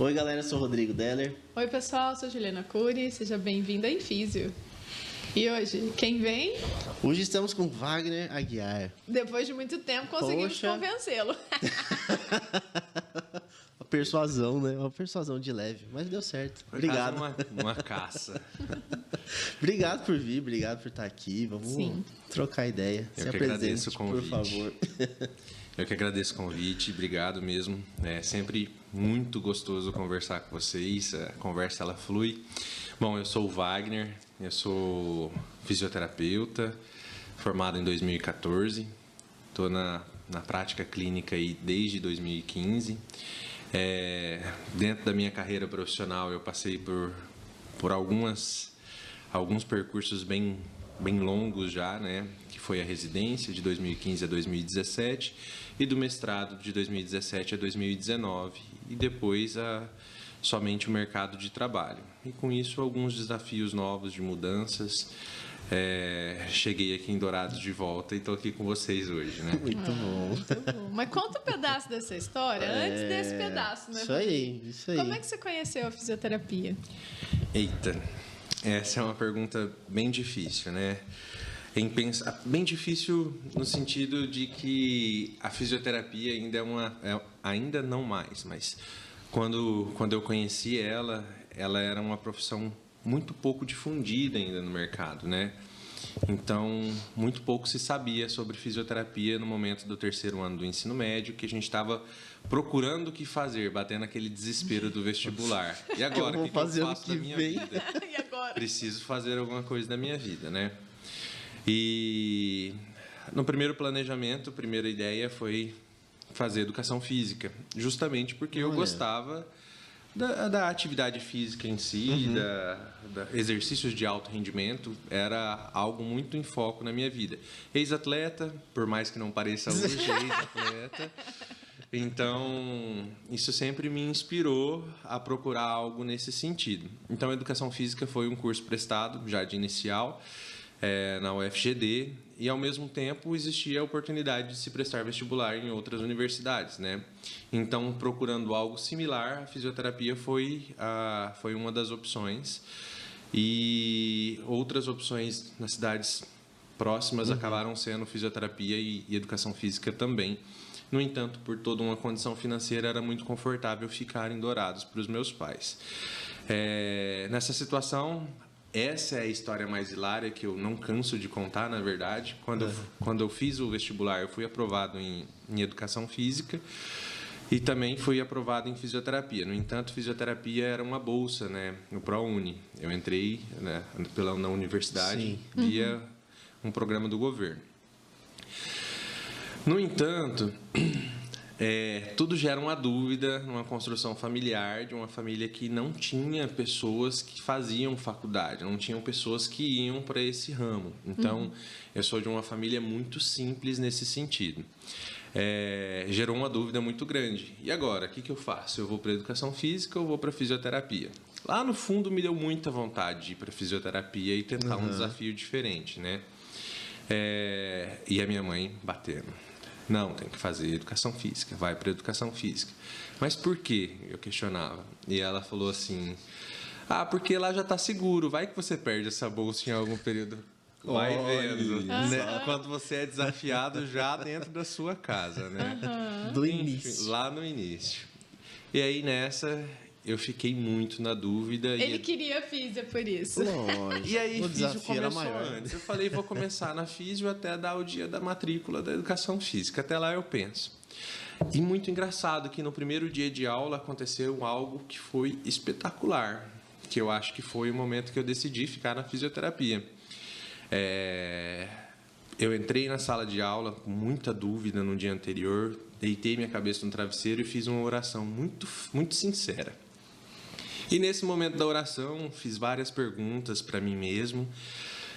Oi, galera, eu sou o Rodrigo Deller. Oi, pessoal, sou Juliana Cury, seja bem-vindo a Infísio. E hoje, quem vem? Hoje estamos com Wagner Aguiar. Depois de muito tempo, conseguimos convencê-lo. Uma persuasão, né? Uma persuasão de leve, mas deu certo. Obrigado. Uma caça. Obrigado por vir, obrigado por estar aqui. Vamos trocar ideia. Eu que agradeço o por convite. favor. Eu que agradeço o convite, obrigado mesmo. É sempre muito gostoso conversar com vocês, a conversa ela flui. Bom, eu sou o Wagner, eu sou fisioterapeuta, formado em 2014, estou na prática clínica aí desde 2015. Dentro da minha carreira profissional eu passei por alguns percursos bem longos já, né? Que foi a residência de 2015 a 2017 e do mestrado de 2017 a 2019 e depois somente o mercado de trabalho. E com isso alguns desafios novos de mudanças. Cheguei aqui em Dourados de volta e estou aqui com vocês hoje, né? Muito bom. Muito bom. Mas conta um pedaço dessa história antes desse pedaço, né? Isso aí. Como é que você conheceu a fisioterapia? Eita, essa é uma pergunta bem difícil, né? Bem difícil no sentido de que a fisioterapia ainda não mais, mas quando eu conheci ela era uma profissão muito pouco difundida ainda no mercado, né? Então, muito pouco se sabia sobre fisioterapia no momento do terceiro ano do ensino médio, que a gente estava procurando o que fazer, batendo aquele desespero do vestibular. E agora, o que eu faço da minha vida? E agora? Preciso fazer alguma coisa da minha vida, né? E no primeiro planejamento, a primeira ideia foi fazer educação física, justamente porque eu gostava da atividade física em si, da exercícios de alto rendimento, era algo muito em foco na minha vida. Ex-atleta, por mais que não pareça hoje, ex-atleta. Então, isso sempre me inspirou a procurar algo nesse sentido. Então, a educação física foi um curso prestado, já de inicial, na UFGD, e ao mesmo tempo existia a oportunidade de se prestar vestibular em outras universidades, né? Então, procurando algo similar, a fisioterapia foi uma das opções, e outras opções nas cidades próximas acabaram sendo fisioterapia e educação física também. No entanto, por toda uma condição financeira, era muito confortável ficar em Dourados para os meus pais. Nessa situação, essa é a história mais hilária que eu não canso de contar, na verdade. Quando eu fiz o vestibular, eu fui aprovado em educação física e também fui aprovado em fisioterapia. No entanto, fisioterapia era uma bolsa, né, no ProUni. Eu entrei, né, na universidade via um programa do governo. No entanto, tudo gera uma dúvida numa construção familiar de uma família que não tinha pessoas que faziam faculdade, não tinham pessoas que iam para esse ramo. Então, eu sou de uma família muito simples nesse sentido. Gerou uma dúvida muito grande. E agora, o que eu faço? Eu vou para a educação física ou vou para a fisioterapia? Lá no fundo, me deu muita vontade de ir para a fisioterapia e tentar um desafio diferente, né? E a minha mãe batendo. Não, tem que fazer educação física, vai para educação física. Mas por quê? Eu questionava. E ela falou assim, porque lá já está seguro, vai que você perde essa bolsa em algum período. Vai vendo, né? Quando você é desafiado já dentro da sua casa, né? Do início. Lá no início. E aí nessa eu fiquei muito na dúvida. Ele queria físio por isso. Lógico. E aí, o físio desafio era começou maior. antes. Eu falei, vou começar na físio até dar o dia da matrícula da educação física. Até lá eu penso. E muito engraçado que no primeiro dia de aula aconteceu algo que foi espetacular, que eu acho que foi o momento que eu decidi ficar na fisioterapia. Eu entrei na sala de aula com muita dúvida no dia anterior, deitei minha cabeça no travesseiro e fiz uma oração muito, muito sincera. E nesse momento da oração, fiz várias perguntas para mim mesmo.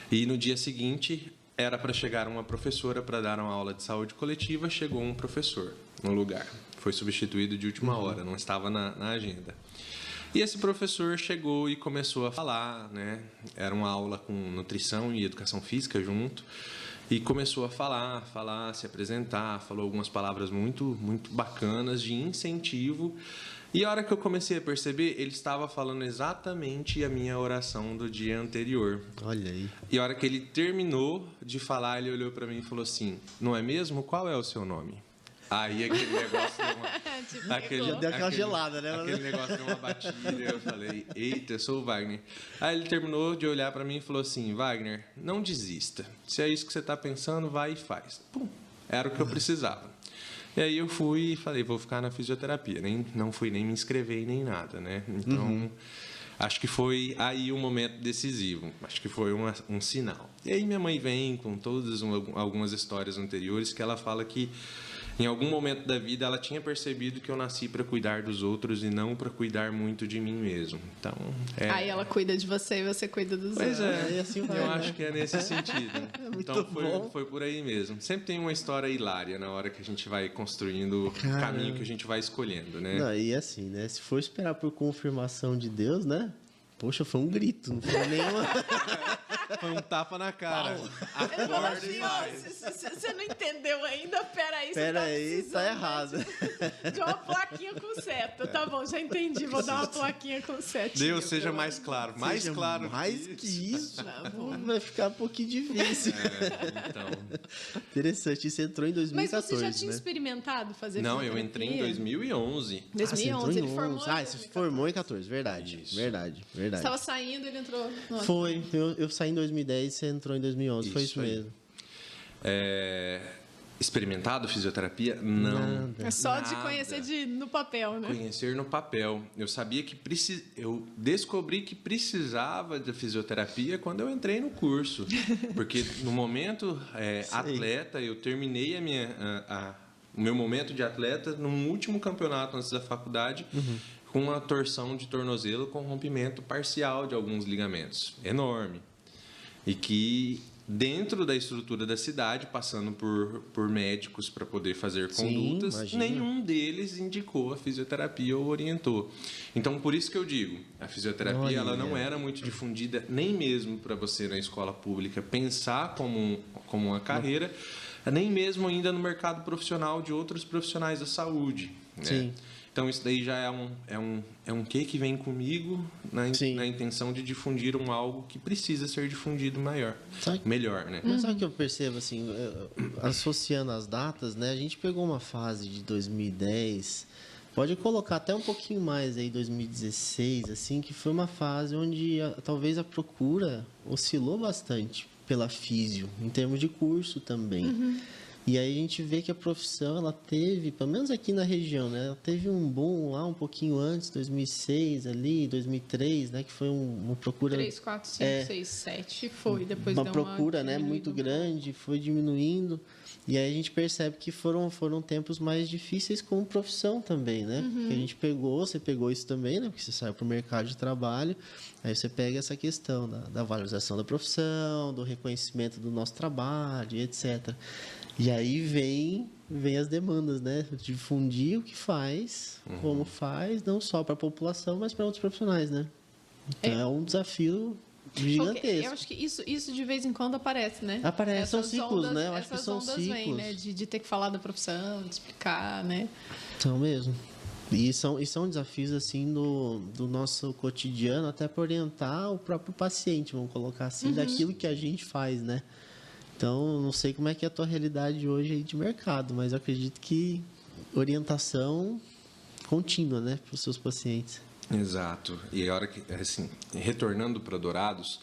E no dia seguinte, era para chegar uma professora para dar uma aula de saúde coletiva. Chegou um professor no lugar. Foi substituído de última hora, não estava na agenda. E esse professor chegou e começou a falar, né? Era uma aula com nutrição e educação física junto. E começou a falar, se apresentar, falou algumas palavras muito, muito bacanas de incentivo. E a hora que eu comecei a perceber, ele estava falando exatamente a minha oração do dia anterior. Olha aí. E a hora que ele terminou de falar, ele olhou para mim e falou assim: não é mesmo? Qual é o seu nome? Aí aquele negócio deu uma... deu aquela gelada, né? Aquele negócio deu uma batida. Eu falei: eita, eu sou o Wagner. Aí ele terminou de olhar para mim e falou assim: Wagner, não desista. Se é isso que você está pensando, vai e faz. Pum, era o que eu precisava. E aí eu fui e falei: vou ficar na fisioterapia. Não fui nem me inscrever nem nada, né? Então, acho que foi aí um momento decisivo. Acho que foi um sinal. E aí minha mãe vem com todas algumas histórias anteriores que ela fala que em algum momento da vida ela tinha percebido que eu nasci para cuidar dos outros e não para cuidar muito de mim mesmo. Então, aí ela cuida de você e você cuida dos outros. Pois é, e assim vai, eu né? acho que é nesse sentido. Muito então bom. foi por aí mesmo. Sempre tem uma história hilária na hora que a gente vai construindo o caminho que a gente vai escolhendo, né? Não, e assim, né? Se for esperar por confirmação de Deus, né? Poxa, foi um grito, não foi nenhuma... Foi um tapa na cara. Ele falou assim: você não entendeu ainda? Peraí, tá errado. De uma plaquinha com seta. Tá bom, já entendi. Vou dar uma plaquinha com seta. Deus, seja mais claro. Mais claro. Mais que isso. Vai ficar um pouquinho difícil. Então. Interessante. Isso entrou em 2014, Mas você já tinha né? experimentado fazer Não, fisioterapia? eu entrei em 2011. 2011, ele formou. Você se formou em 14, verdade. Isso. Verdade. Você estava saindo, ele entrou. Nossa. Foi. Eu saí em 2010, você entrou em 2011. Foi isso aí. mesmo. Experimentado fisioterapia? Não. É só de Nada. conhecer no papel, né? Conhecer no papel. Eu sabia que eu descobri que precisava de fisioterapia quando eu entrei no curso, porque no momento atleta eu terminei o meu momento de atleta no último campeonato antes da faculdade com uma torção de tornozelo com rompimento parcial de alguns ligamentos, enorme, e que dentro da estrutura da cidade, passando por médicos para poder fazer condutas, imagina. nenhum deles indicou a fisioterapia ou orientou. Então, por isso que eu digo, a fisioterapia ela não era muito difundida, nem mesmo para você na escola pública pensar como uma carreira, nem mesmo ainda no mercado profissional de outros profissionais da saúde. Né? Sim. Então, isso daí já é um que vem comigo na intenção de difundir algo que precisa ser difundido melhor, né? Mas sabe o que eu percebo, assim, associando as datas, né? A gente pegou uma fase de 2010, pode colocar até um pouquinho mais aí, 2016, assim, que foi uma fase onde talvez a procura oscilou bastante pela físio, em termos de curso também. E aí a gente vê que a profissão, ela teve, pelo menos aqui na região, né? Ela teve um boom lá um pouquinho antes, 2006 ali, 2003, né? Que foi uma procura... 3, 4, 5, 6, 7 foi. Depois uma deu procura, né? Muito grande, foi diminuindo. E aí a gente percebe que foram tempos mais difíceis como profissão também, né? Porque a gente você pegou isso também, né? Porque você saiu para o mercado de trabalho, aí você pega essa questão da valorização da profissão, do reconhecimento do nosso trabalho, etc. E aí vem as demandas, né? Difundir o que faz, como faz, não só para a população, mas para outros profissionais, né? Então é um desafio gigantesco. Eu acho que isso de vez em quando aparece, né? Aparece, são ciclos, né? Eu acho que são ondas ciclos. vêm, né? De ter que falar da profissão, de explicar, né? São mesmo. E são desafios, assim, do nosso cotidiano, até para orientar o próprio paciente, vamos colocar assim, daquilo que a gente faz, né? Então, não sei como é que é a tua realidade hoje aí de mercado, mas eu acredito que orientação contínua, né, para os seus pacientes. Exato. E a hora que, assim, retornando para Dourados,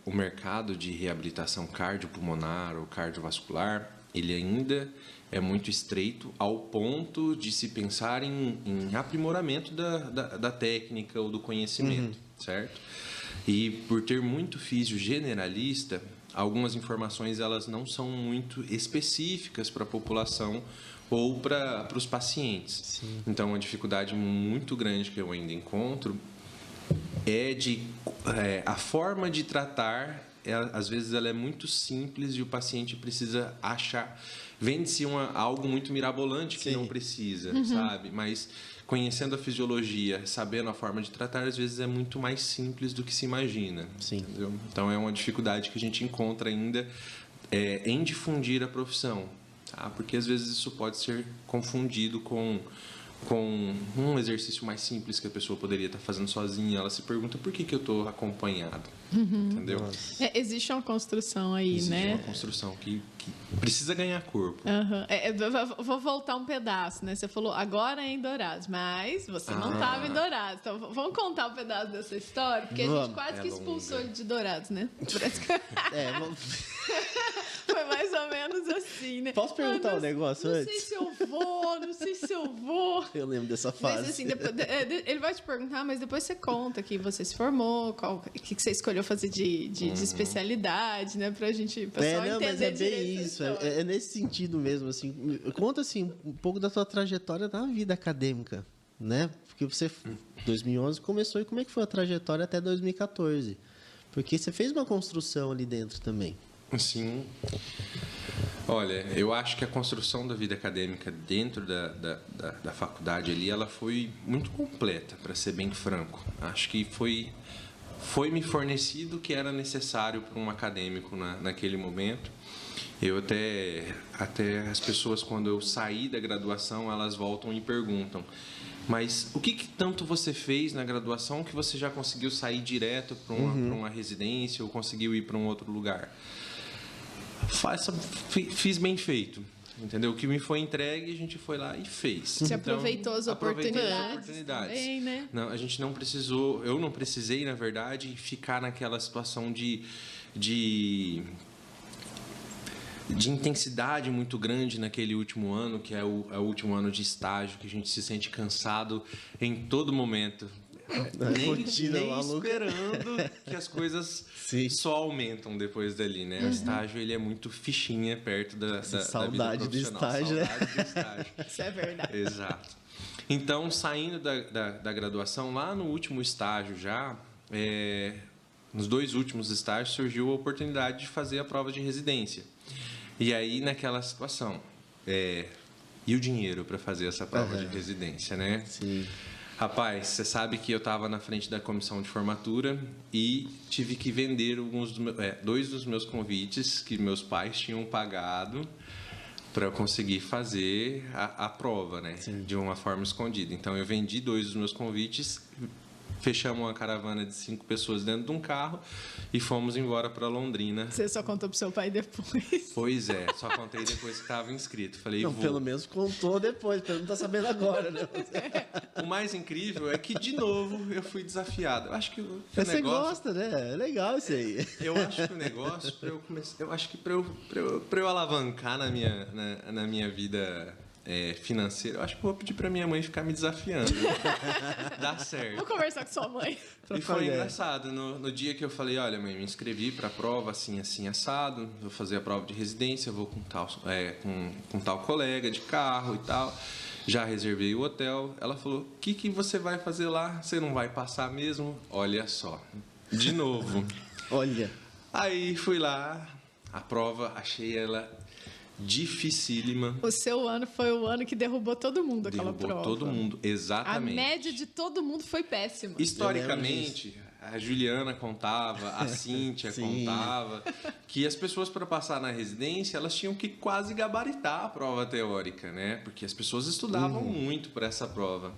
o mercado de reabilitação cardiopulmonar ou cardiovascular, ele ainda é muito estreito ao ponto de se pensar em aprimoramento da técnica ou do conhecimento, certo? E por ter muito físio generalista, algumas informações elas não são muito específicas para a população ou para os pacientes. Sim. Então, uma dificuldade muito grande que eu ainda encontro é a forma de tratar, às vezes ela é muito simples e o paciente precisa achar... Vende-se algo muito mirabolante que não precisa, sabe? Mas conhecendo a fisiologia, sabendo a forma de tratar, às vezes é muito mais simples do que se imagina. Sim. Entendeu? Então, é uma dificuldade que a gente encontra ainda em difundir a profissão, tá? Porque às vezes isso pode ser confundido com um exercício mais simples que a pessoa poderia estar fazendo sozinha. Ela se pergunta por que eu estou acompanhado, entendeu? Existe uma construção aí, Existe né? uma construção que precisa ganhar corpo. Vou voltar um pedaço, né? Você falou agora é em Dourados, mas você não estava em Dourados. Então, vamos contar um pedaço dessa história? Porque a gente quase que expulsou ele de Dourados, né? Foi mais ou menos assim, né? Posso perguntar um negócio antes? Não sei se eu vou. Eu lembro dessa fase. Mas assim, ele vai te perguntar, mas depois você conta que você se formou, o que você escolheu fazer de especialidade, né? Pra gente, pessoal entender mas é bem direito isso. É nesse sentido mesmo, assim. Conta, assim, um pouco da tua trajetória na vida acadêmica, né? Porque você, 2011, começou, e como é que foi a trajetória até 2014? Porque você fez uma construção ali dentro também. Sim. Olha, eu acho que a construção da vida acadêmica dentro da faculdade ali, ela foi muito completa, para ser bem franco. Acho que foi me fornecido o que era necessário para um acadêmico naquele momento. Eu até as pessoas, quando eu saí da graduação, elas voltam e perguntam: mas o que tanto você fez na graduação que você já conseguiu sair direto para uma residência ou conseguiu ir para um outro lugar? Fiz bem feito, entendeu? O que me foi entregue, a gente foi lá e fez. Você aproveitou as oportunidades também, né? Não, a gente não precisou, eu não precisei, na verdade, ficar naquela situação de intensidade muito grande naquele último ano, que é o último ano de estágio, que a gente se sente cansado em todo momento. Nem esperando que as coisas só aumentam depois dali, né? O estágio, ele é muito fichinha perto da saudade vida do estágio, né? Saudade do estágio. Isso é verdade. Exato. Então, saindo da graduação, lá no último estágio já, nos 2 últimos estágios, surgiu a oportunidade de fazer a prova de residência. E aí, naquela situação, e o dinheiro para fazer essa prova de residência, né? Sim. Rapaz, você sabe que eu estava na frente da comissão de formatura e tive que vender 2 dos meus convites que meus pais tinham pagado para eu conseguir fazer a prova, né? Sim. De uma forma escondida. Então, eu vendi 2 dos meus convites, fechamos uma caravana de 5 pessoas dentro de um carro e fomos embora para Londrina. Você só contou pro seu pai depois? Pois é, só contei depois que estava inscrito. Falei, não, pelo menos contou depois, pelo menos não tá sabendo agora, né? O mais incrível é que, de novo, eu fui desafiado. Eu acho que o você negócio... gosta, né? É legal isso aí. Eu acho que o negócio, para eu alavancar na minha vida financeira, eu acho que vou pedir para minha mãe ficar me desafiando. Dá certo. Vou conversar com sua mãe. E foi engraçado. No dia que eu falei, olha, mãe, me inscrevi para a prova, assim, assado, vou fazer a prova de residência, vou com tal colega de carro e tal. Já reservei o hotel. Ela falou, o que você vai fazer lá? Você não vai passar mesmo? Olha só. De novo. Olha. Aí fui lá, a prova, achei ela dificílima. O seu ano foi o ano que derrubou todo mundo aquela prova. Derrubou todo mundo, exatamente. A média de todo mundo foi péssima. Historicamente, a Juliana contava, a Cíntia contava, que as pessoas, para passar na residência, elas tinham que quase gabaritar a prova teórica, né? Porque as pessoas estudavam muito para essa prova.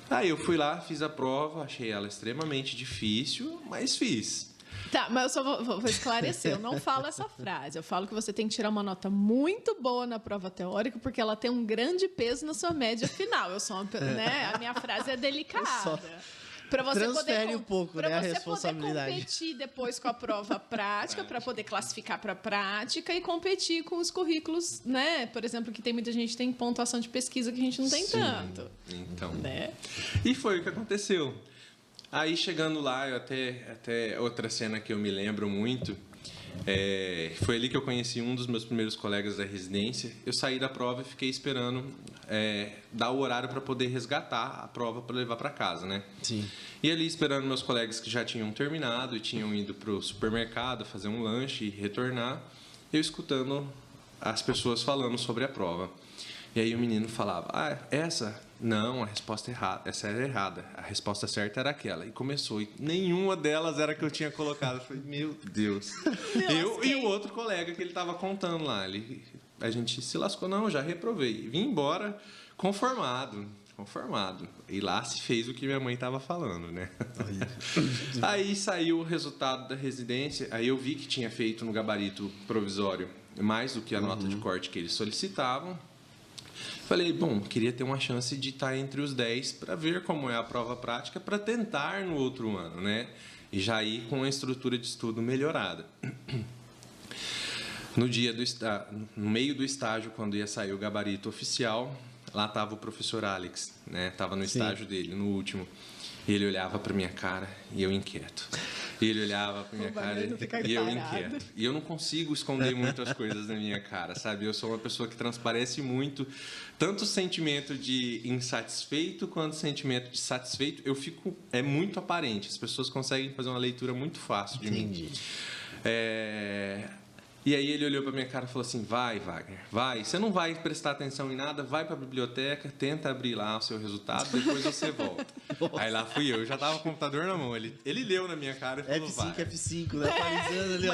Aí eu fui lá, fiz a prova, achei ela extremamente difícil, mas fiz. Tá, mas eu só vou esclarecer. Eu não falo essa frase. Eu falo que você tem que tirar uma nota muito boa na prova teórica, porque ela tem um grande peso na sua média final. A minha frase é delicada. Para você transfere um pouco, né, a responsabilidade. Poder competir depois com a prova prática, para poder classificar para a prática e competir com os currículos, né? Por exemplo, que tem muita gente que tem pontuação de pesquisa que a gente não tem tanto. Então. Né? E foi o que aconteceu. Aí, chegando lá, eu até outra cena que eu me lembro muito, foi ali que eu conheci um dos meus primeiros colegas da residência. Eu saí da prova e fiquei esperando dar o horário para poder resgatar a prova para levar para casa, né? Sim. E ali, esperando meus colegas que já tinham terminado e tinham ido para o supermercado fazer um lanche e retornar, eu escutando as pessoas falando sobre a prova. E aí o menino falava, essa? Não, a resposta errada, essa era errada. A resposta certa era aquela. E começou, e nenhuma delas era a que eu tinha colocado. Eu falei, meu Deus. Eu e o outro colega que ele estava contando lá. A gente se lascou, não, já reprovei. Vim embora conformado. E lá se fez o que minha mãe estava falando, né? Aí saiu o resultado da residência, aí eu vi que tinha feito no gabarito provisório mais do que a nota de corte que eles solicitavam. Falei, bom, queria ter uma chance de estar entre os 10 para ver como é a prova prática, para tentar no outro ano, né? E já ir com a estrutura de estudo melhorada. No meio do estágio, quando ia sair o gabarito oficial, lá estava o professor Alex, né? Estava no estágio dele, no último. E ele olhava para minha cara e eu inquieto. E ele olhava para minha cara e eu inquieto. E eu não consigo esconder muitas coisas na minha cara, sabe? Eu sou uma pessoa que transparece muito, tanto o sentimento de insatisfeito quanto o sentimento de satisfeito. É muito aparente. As pessoas conseguem fazer uma leitura muito fácil de mim. E aí ele olhou para minha cara e falou assim, vai, Wagner, vai. Você não vai prestar atenção em nada, vai para a biblioteca, tenta abrir lá o seu resultado, depois você volta. Aí lá fui eu já tava com o computador na mão. Ele leu na minha cara e falou, F5, vai. F5, né? Atualizando ali,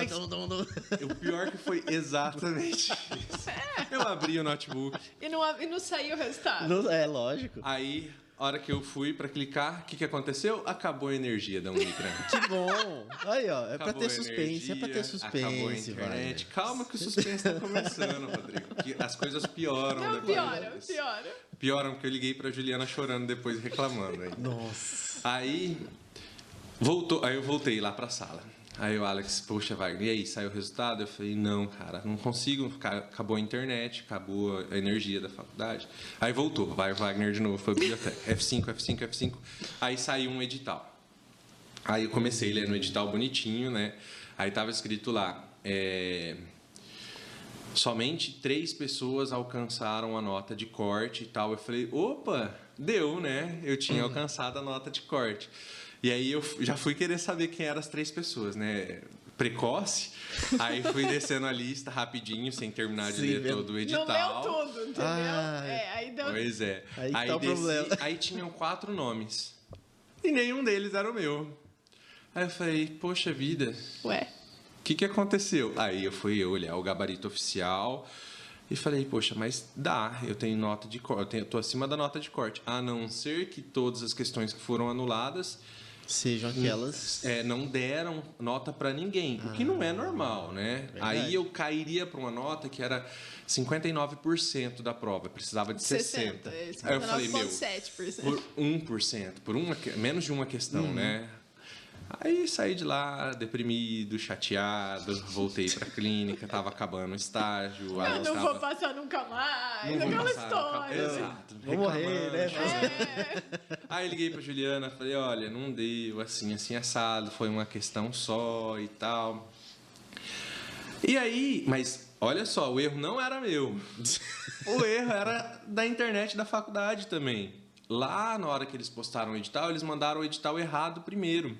ó. O pior que foi exatamente isso. Eu abri o notebook. E não saiu o resultado? É, lógico. Aí, a hora que eu fui para clicar, o que aconteceu? Acabou a energia da Unicran. Que bom. Aí, ó, é para ter Acabou a suspense, é para ter energia, suspense, acabou a internet. vai. Calma que o suspense está começando, Rodrigo. Que as coisas pioram Não, depois. piora. Pioram, porque eu liguei pra Juliana chorando depois, reclamando. Aí. Nossa. Aí eu voltei lá pra sala. Aí o Alex, poxa, Wagner, e aí, saiu o resultado? Eu falei, não, cara, não consigo, acabou a internet, acabou a energia da faculdade. Aí voltou, vai o Wagner de novo, foi a biblioteca, F5. Aí saiu um edital. Aí eu comecei lendo o edital bonitinho, né? Aí tava escrito lá, somente 3 pessoas alcançaram a nota de corte e tal. Eu falei, opa, deu, né? Eu tinha alcançado a nota de corte. E aí eu já fui querer saber quem eram as 3 pessoas, né? Precoce. Aí fui descendo a lista rapidinho, sem terminar de ler todo o edital. Não leu tudo, entendeu? Aí deu... Pois é. Aí tá o problema. Aí tinham 4 nomes. E nenhum deles era o meu. Aí eu falei, poxa vida. Ué. O que aconteceu? Aí eu fui olhar o gabarito oficial e falei, poxa, mas dá, eu tenho nota de corte, eu estou acima da nota de corte, a não ser que todas as questões que foram anuladas Sejam aquelas... não deram nota para ninguém, o que não é normal, né? Verdade. Aí eu cairia para uma nota que era 59% da prova, precisava de 60%. Aí eu falei, meu, 59,7%. por 1%, menos de uma questão, né? Aí saí de lá, deprimido, chateado, voltei pra clínica, tava acabando o estágio. Eu não vou passar nunca mais, aquela história. Exato. Vou morrer, né? Aí liguei pra Juliana, falei, olha, não deu, assim assado, foi uma questão só e tal. E aí, mas olha só, o erro não era meu. O erro era da internet da faculdade também. Lá, na hora que eles postaram o edital, eles mandaram o edital errado primeiro.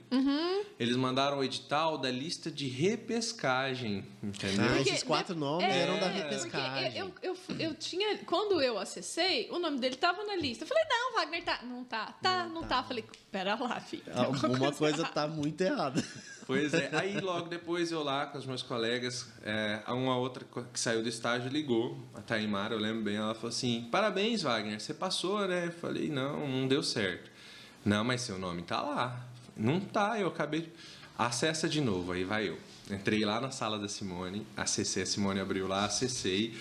Eles mandaram o edital da lista de repescagem, entendeu? Esses 4 nomes eram da repescagem. Eu tinha... Quando eu acessei, o nome dele estava na lista. Eu falei, não, Wagner, tá. Não tá. Falei, pera lá, filho. Alguma coisa tá muito errada. Pois é. Aí, logo depois, eu lá com os meus colegas, uma outra que saiu do estágio ligou, a Taimara, eu lembro bem, ela falou assim, parabéns, Wagner, você passou, né? Eu falei, não deu certo. Não, mas seu nome tá lá. Não tá, eu acabei... Acessa de novo, aí vai eu. Entrei lá na sala da Simone, acessei, a Simone abriu lá, acessei.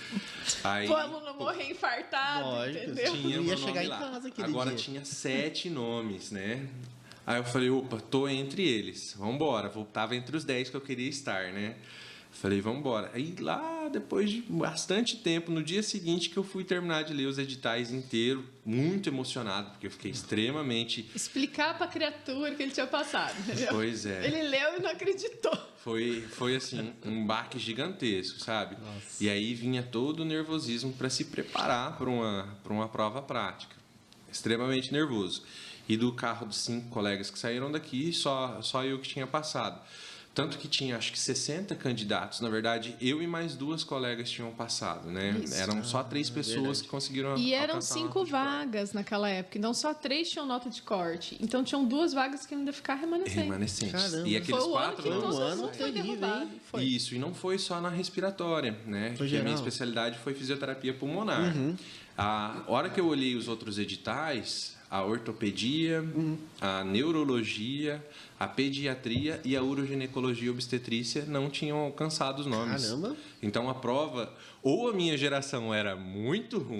Aí, o aluno morrer infartado, lógico, entendeu? tinha Não meu ia nome chegar em lá. casa aquele Agora dia. tinha 7 nomes, né? Aí eu falei, opa, tô entre eles, vambora. Tava entre os 10 que eu queria estar, né? Falei, vambora. Aí lá, depois de bastante tempo, no dia seguinte que eu fui terminar de ler os editais inteiros, muito emocionado, porque eu fiquei extremamente... Explicar pra criatura que ele tinha passado, entendeu? Pois é. Ele leu e não acreditou. Foi assim, um baque gigantesco, sabe? Nossa. E aí vinha todo o nervosismo para se preparar para uma prova prática. Extremamente nervoso. E do carro dos 5 colegas que saíram daqui, só eu que tinha passado. Tanto que tinha, acho que 60 candidatos. Na verdade, eu e mais 2 colegas tinham passado, né? Isso. Eram só 3 pessoas que conseguiram E eram alcançar a 5 nota de corte. vagas naquela época, então só 3 tinham nota de corte. Então tinham 2 vagas que ainda ficar remanescentes. Caramba. E aqueles Foi o ano 4 que não. todo ano mundo foi terrível, derrubado. hein? Foi. Isso, e não foi só na respiratória, né? Foi Porque a geral. minha especialidade foi fisioterapia pulmonar. A hora que eu olhei os outros editais, a ortopedia, a neurologia, a pediatria e a uroginecologia e obstetrícia não tinham alcançado os nomes. Caramba. Então a prova, ou a minha geração era muito ruim,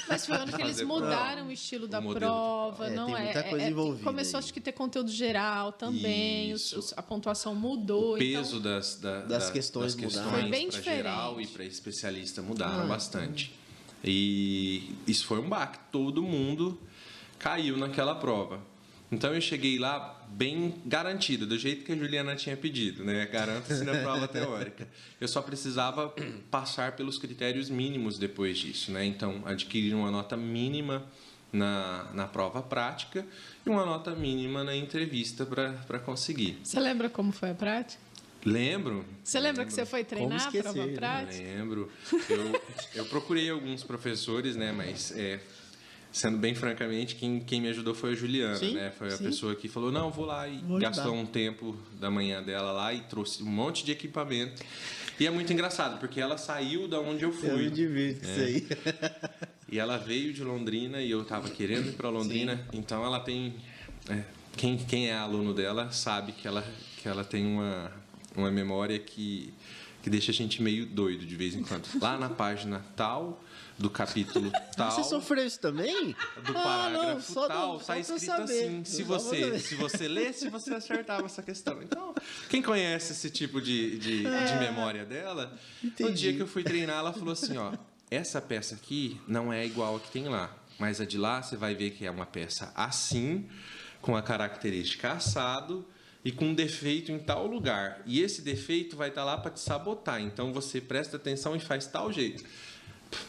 Mas foi o ano que eles Fazer mudaram o estilo da modelo de prova, prova. não Tem é? muita coisa envolvida Começou, aí. acho que, ter conteúdo geral também, Isso. a pontuação mudou. o peso então, das questões mudaram. Foi bem para geral e diferente. para especialista mudaram bastante. E isso foi um baque. Todo mundo caiu naquela prova. Então eu cheguei lá bem garantido, do jeito que a Juliana tinha pedido, né? Garanta-se na prova teórica. Eu só precisava passar pelos critérios mínimos depois disso, né? Então adquirir uma nota mínima na prova prática e uma nota mínima na entrevista para conseguir. Você lembra como foi a prática? Lembro. Você lembra que você foi treinar a esquecer, prova né? prática? Lembro. Eu procurei alguns professores, né? Mas, sendo bem francamente, quem me ajudou foi a Juliana, Sim, né? Foi a sim. pessoa que falou, não, vou lá. E Vou gastou ajudar. um tempo da manhã dela lá e trouxe um monte de equipamento. E é muito engraçado, porque ela saiu da onde eu Eu fui. me divirto com isso aí. E ela veio de Londrina e eu estava querendo ir para Londrina. Então, ela tem... quem é aluno dela sabe que ela tem uma memória que deixa a gente meio doido de vez em quando. Lá na página tal, do capítulo tal, Você sofreu isso também? do parágrafo não, só tal, só tá pra escrito saber. assim. Se Só pra saber. você lesse, você acertava essa questão. Então, quem conhece esse tipo de memória dela, no Entendi. dia que eu fui treinar, ela falou assim, ó, essa peça aqui não é igual a que tem lá, mas a de lá você vai ver que é uma peça assim, com a característica assado e com um defeito em tal lugar. E esse defeito vai estar lá para te sabotar. Então você presta atenção e faz tal jeito.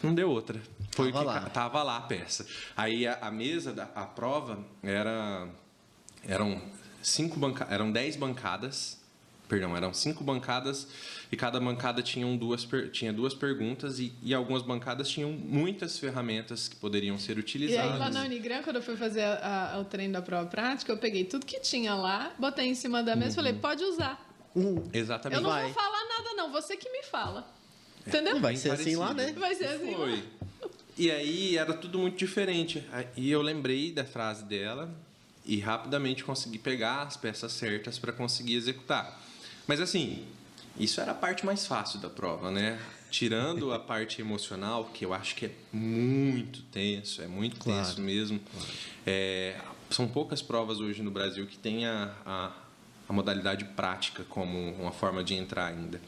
Não deu outra. Foi Tava o que lá. tava lá a peça. Aí a mesa, a prova eram 10 bancadas. Perdão, eram 5 bancadas e cada bancada tinha duas perguntas e algumas bancadas tinham muitas ferramentas que poderiam ser E aí, utilizadas. lá na Unigran, quando eu fui fazer o treino da prova prática, eu peguei tudo que tinha lá, botei em cima da mesa e falei, pode usar. Exatamente. Eu não Vai. vou falar nada, não. Você que me fala. Entendeu? Vai ser assim lá, né? Vai ser assim. Foi. E aí era tudo muito diferente. E eu lembrei da frase dela e rapidamente consegui pegar as peças certas para conseguir executar. Mas assim, isso era a parte mais fácil da prova, né? Tirando a parte emocional, que eu acho que é muito tenso, é muito tenso mesmo. São poucas provas hoje no Brasil que têm a modalidade prática como uma forma de entrar ainda.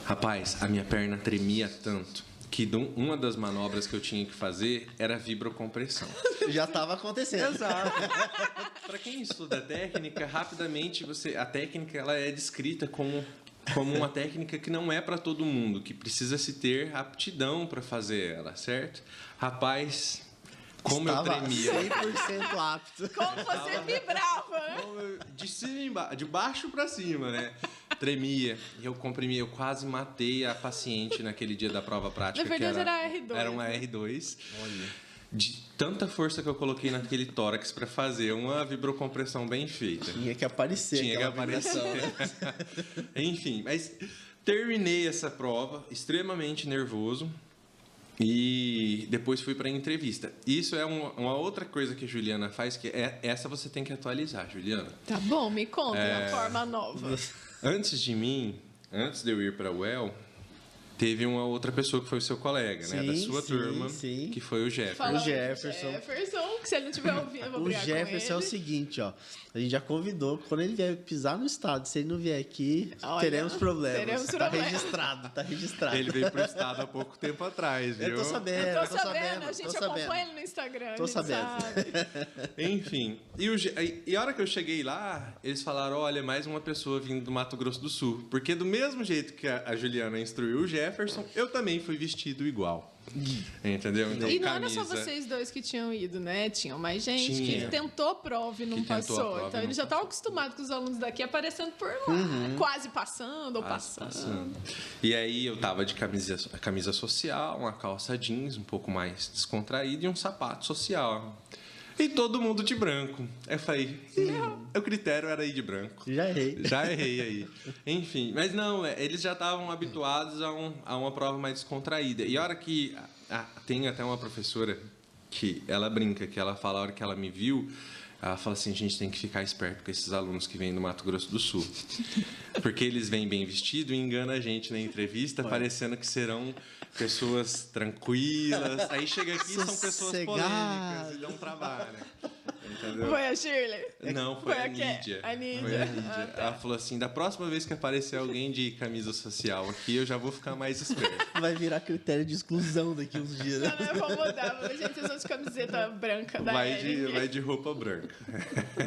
Rapaz, a minha perna tremia tanto que uma das manobras que eu tinha que fazer era vibrocompressão. Já estava acontecendo. Exato. Para quem estuda técnica, rapidamente a técnica ela é descrita como uma técnica que não é para todo mundo, que precisa se ter aptidão para fazer ela, certo? Rapaz, como Estava eu tremia. 100% apto. Como você vibrava, né? De baixo para cima, né? Tremia. E eu comprimia. Eu quase matei a paciente naquele dia da prova prática. Na verdade, que era R2. Era uma R2. Olha. De tanta força que eu coloquei naquele tórax para fazer uma vibrocompressão bem feita. Tinha que aparecer. Tinha que aquela aparecer. vibração. Enfim, mas terminei essa prova extremamente nervoso. E depois fui para a entrevista. Isso é uma outra coisa que a Juliana faz, que essa você tem que atualizar, Juliana. Tá bom, me conta a forma nova. Antes de eu ir para a UEL, teve uma outra pessoa que foi o seu colega, né? Da Sim, sua sim, turma, sim. que foi o Jefferson. Fala O Jefferson. Jefferson, que se ele não tiver ouvindo, eu vou O brigar Jefferson com é o ele. seguinte, ó. A gente já convidou, quando ele vier pisar no estado, se ele não vier aqui, Olha, teremos problemas. teremos Tá problemas. registrado, tá registrado. Ele veio pro estado há pouco tempo atrás, viu? Eu tô sabendo, Eu eu tô sabendo, a gente acompanha ele no Instagram. Tô a gente sabendo. sabe. Enfim, e a hora que eu cheguei lá, eles falaram, olha, mais uma pessoa vindo do Mato Grosso do Sul. Porque do mesmo jeito que a Juliana instruiu o Jefferson, Jefferson, eu também fui vestido igual. Entendeu? Então, E não era só vocês dois que tinham ido, né? Tinham mais gente que tentou a prova e não passou. Então, eles já estavam acostumados com os alunos daqui aparecendo por lá, quase passando ou passando. E aí eu tava de camisa social, uma calça jeans um pouco mais descontraída e um sapato social. E todo mundo de branco. Eu falei, o critério era ir de branco. Já errei aí. Enfim, mas não, eles já estavam habituados a uma prova mais descontraída. E a hora que... tem até uma professora que ela brinca, que ela fala, a hora que ela me viu, ela fala assim, a gente tem que ficar esperto com esses alunos que vêm do Mato Grosso do Sul. Porque eles vêm bem vestidos e enganam a gente na entrevista, parecendo que serão pessoas tranquilas. Aí chega aqui e são pessoas polêmicas e dão trabalho. Entendeu? Foi a Shirley? Não, foi a Nídia. A Nídia. Foi a Nídia. Ela falou assim, da próxima vez que aparecer alguém de camisa social aqui, eu já vou ficar mais esperto. Vai virar critério de exclusão daqui uns dias. Não, eu vou mudar. A gente usou de camiseta branca da Vai de roupa branca.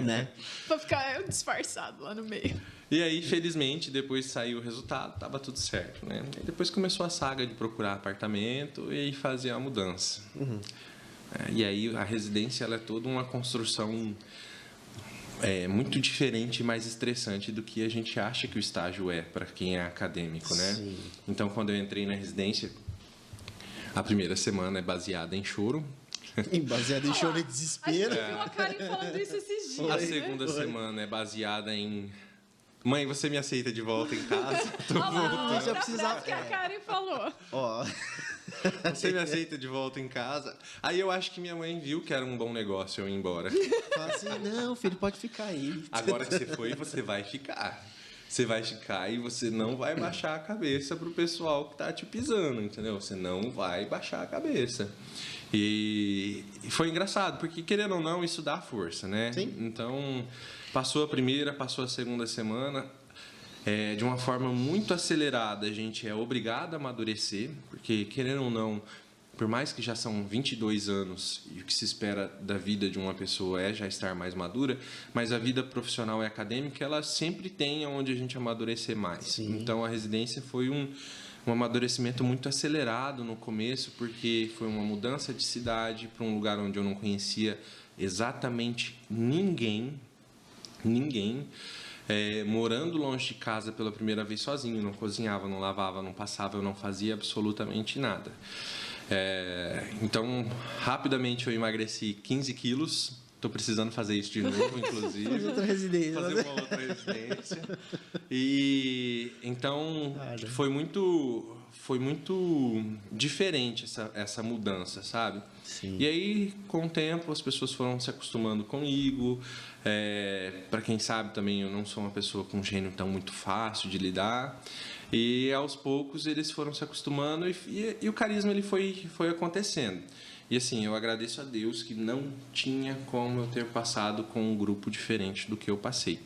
Né? Pra ficar disfarçado lá no meio. E aí, felizmente, depois saiu o resultado, tava tudo certo, né? E depois começou a saga de procurar apartamento e fazer a mudança. E aí, a residência ela é toda uma construção muito diferente e mais estressante do que a gente acha que o estágio é para quem é acadêmico, né? Sim. Então, quando eu entrei na residência, a primeira semana é baseada em choro. Baseado em choro e A desespero. gente viu a Karen falando isso esses dias, A né? segunda semana é baseada em... Mãe, você me aceita de volta em casa? Olha lá, Você outra precisava- frase que a Karen falou. Ó, Você me aceita de volta em casa? Aí eu acho que minha mãe viu que era um bom negócio eu ir embora. fala assim, não, filho, pode ficar aí. Agora que você foi, você vai ficar. Você vai ficar e você não vai baixar a cabeça pro pessoal que tá te pisando, entendeu? Você não vai baixar a cabeça. E foi engraçado, porque querendo ou não, isso dá força, né? Sim. Então, passou a primeira, passou a segunda semana. De uma forma muito acelerada, a gente é obrigado a amadurecer, porque, querendo ou não, por mais que já são 22 anos e o que se espera da vida de uma pessoa é já estar mais madura, mas a vida profissional e acadêmica, ela sempre tem onde a gente amadurecer mais. Sim. Então, a residência foi um amadurecimento muito acelerado no começo, porque foi uma mudança de cidade para um lugar onde eu não conhecia exatamente ninguém. Morando longe de casa pela primeira vez sozinho, não cozinhava, não lavava, não passava, eu não fazia absolutamente nada. Então, rapidamente eu emagreci 15 quilos. Estou precisando fazer isso de novo, inclusive. Fazer outra residência. Fazer uma outra residência. E então foi muito diferente essa mudança, sabe? Sim. E aí, com o tempo, as pessoas foram se acostumando comigo. Para quem sabe também, eu não sou uma pessoa com gênio tão muito fácil de lidar. E aos poucos eles foram se acostumando e o carisma ele foi acontecendo. E assim, eu agradeço a Deus que não tinha como eu ter passado com um grupo diferente do que eu passei.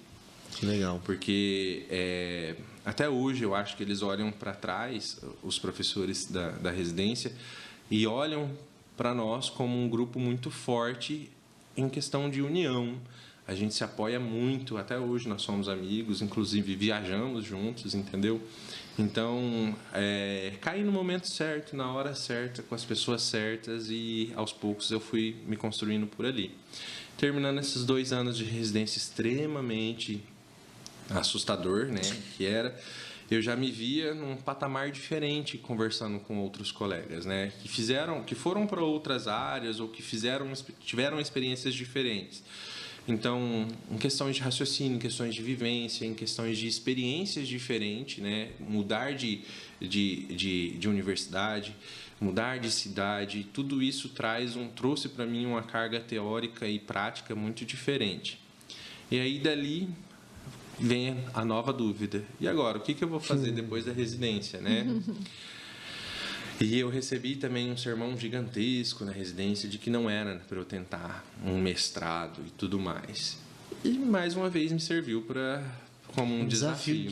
Que legal. Porque até hoje eu acho que eles olham para trás, os professores da residência, e olham para nós como um grupo muito forte em questão de união. A gente se apoia muito, até hoje nós somos amigos, inclusive viajamos juntos, entendeu? Então, caí no momento certo, na hora certa, com as pessoas certas e aos poucos eu fui me construindo por ali. Terminando esses 2 anos de residência extremamente assustador, né, eu já me via num patamar diferente conversando com outros colegas, né, que foram para outras áreas ou que tiveram experiências diferentes. Então, em questões de raciocínio, em questões de vivência, em questões de experiências diferentes, né, mudar de universidade, mudar de cidade, tudo isso trouxe para mim uma carga teórica e prática muito diferente. E aí dali vem a nova dúvida. E agora, o que eu vou fazer depois da residência, né? E eu recebi também um sermão gigantesco na residência de que não era para eu tentar um mestrado e tudo mais. E mais uma vez me serviu como um desafio.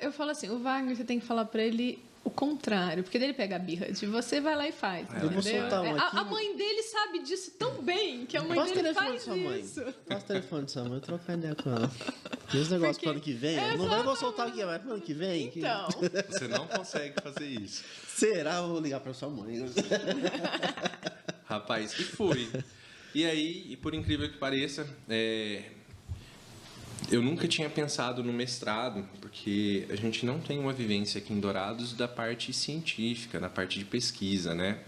Eu falo assim, o Wagner, você tem que falar para ele o contrário, porque dele pega a birra de você, vai lá e faz. Eu vou soltar um aqui. A mãe dele sabe disso tão bem, que a mãe Passa o dele telefone faz da sua mãe. isso. Passa o telefone da sua mãe, trocar ideia com ela. E os negócios pro ano que vem? Eu não vou soltar aqui, mas pro ano que vem? Então. Você não consegue fazer isso. Será? Eu vou ligar pra sua mãe. Rapaz, e foi. E aí, e por incrível que pareça, eu nunca tinha pensado no mestrado, porque a gente não tem uma vivência aqui em Dourados da parte científica, da parte de pesquisa, né?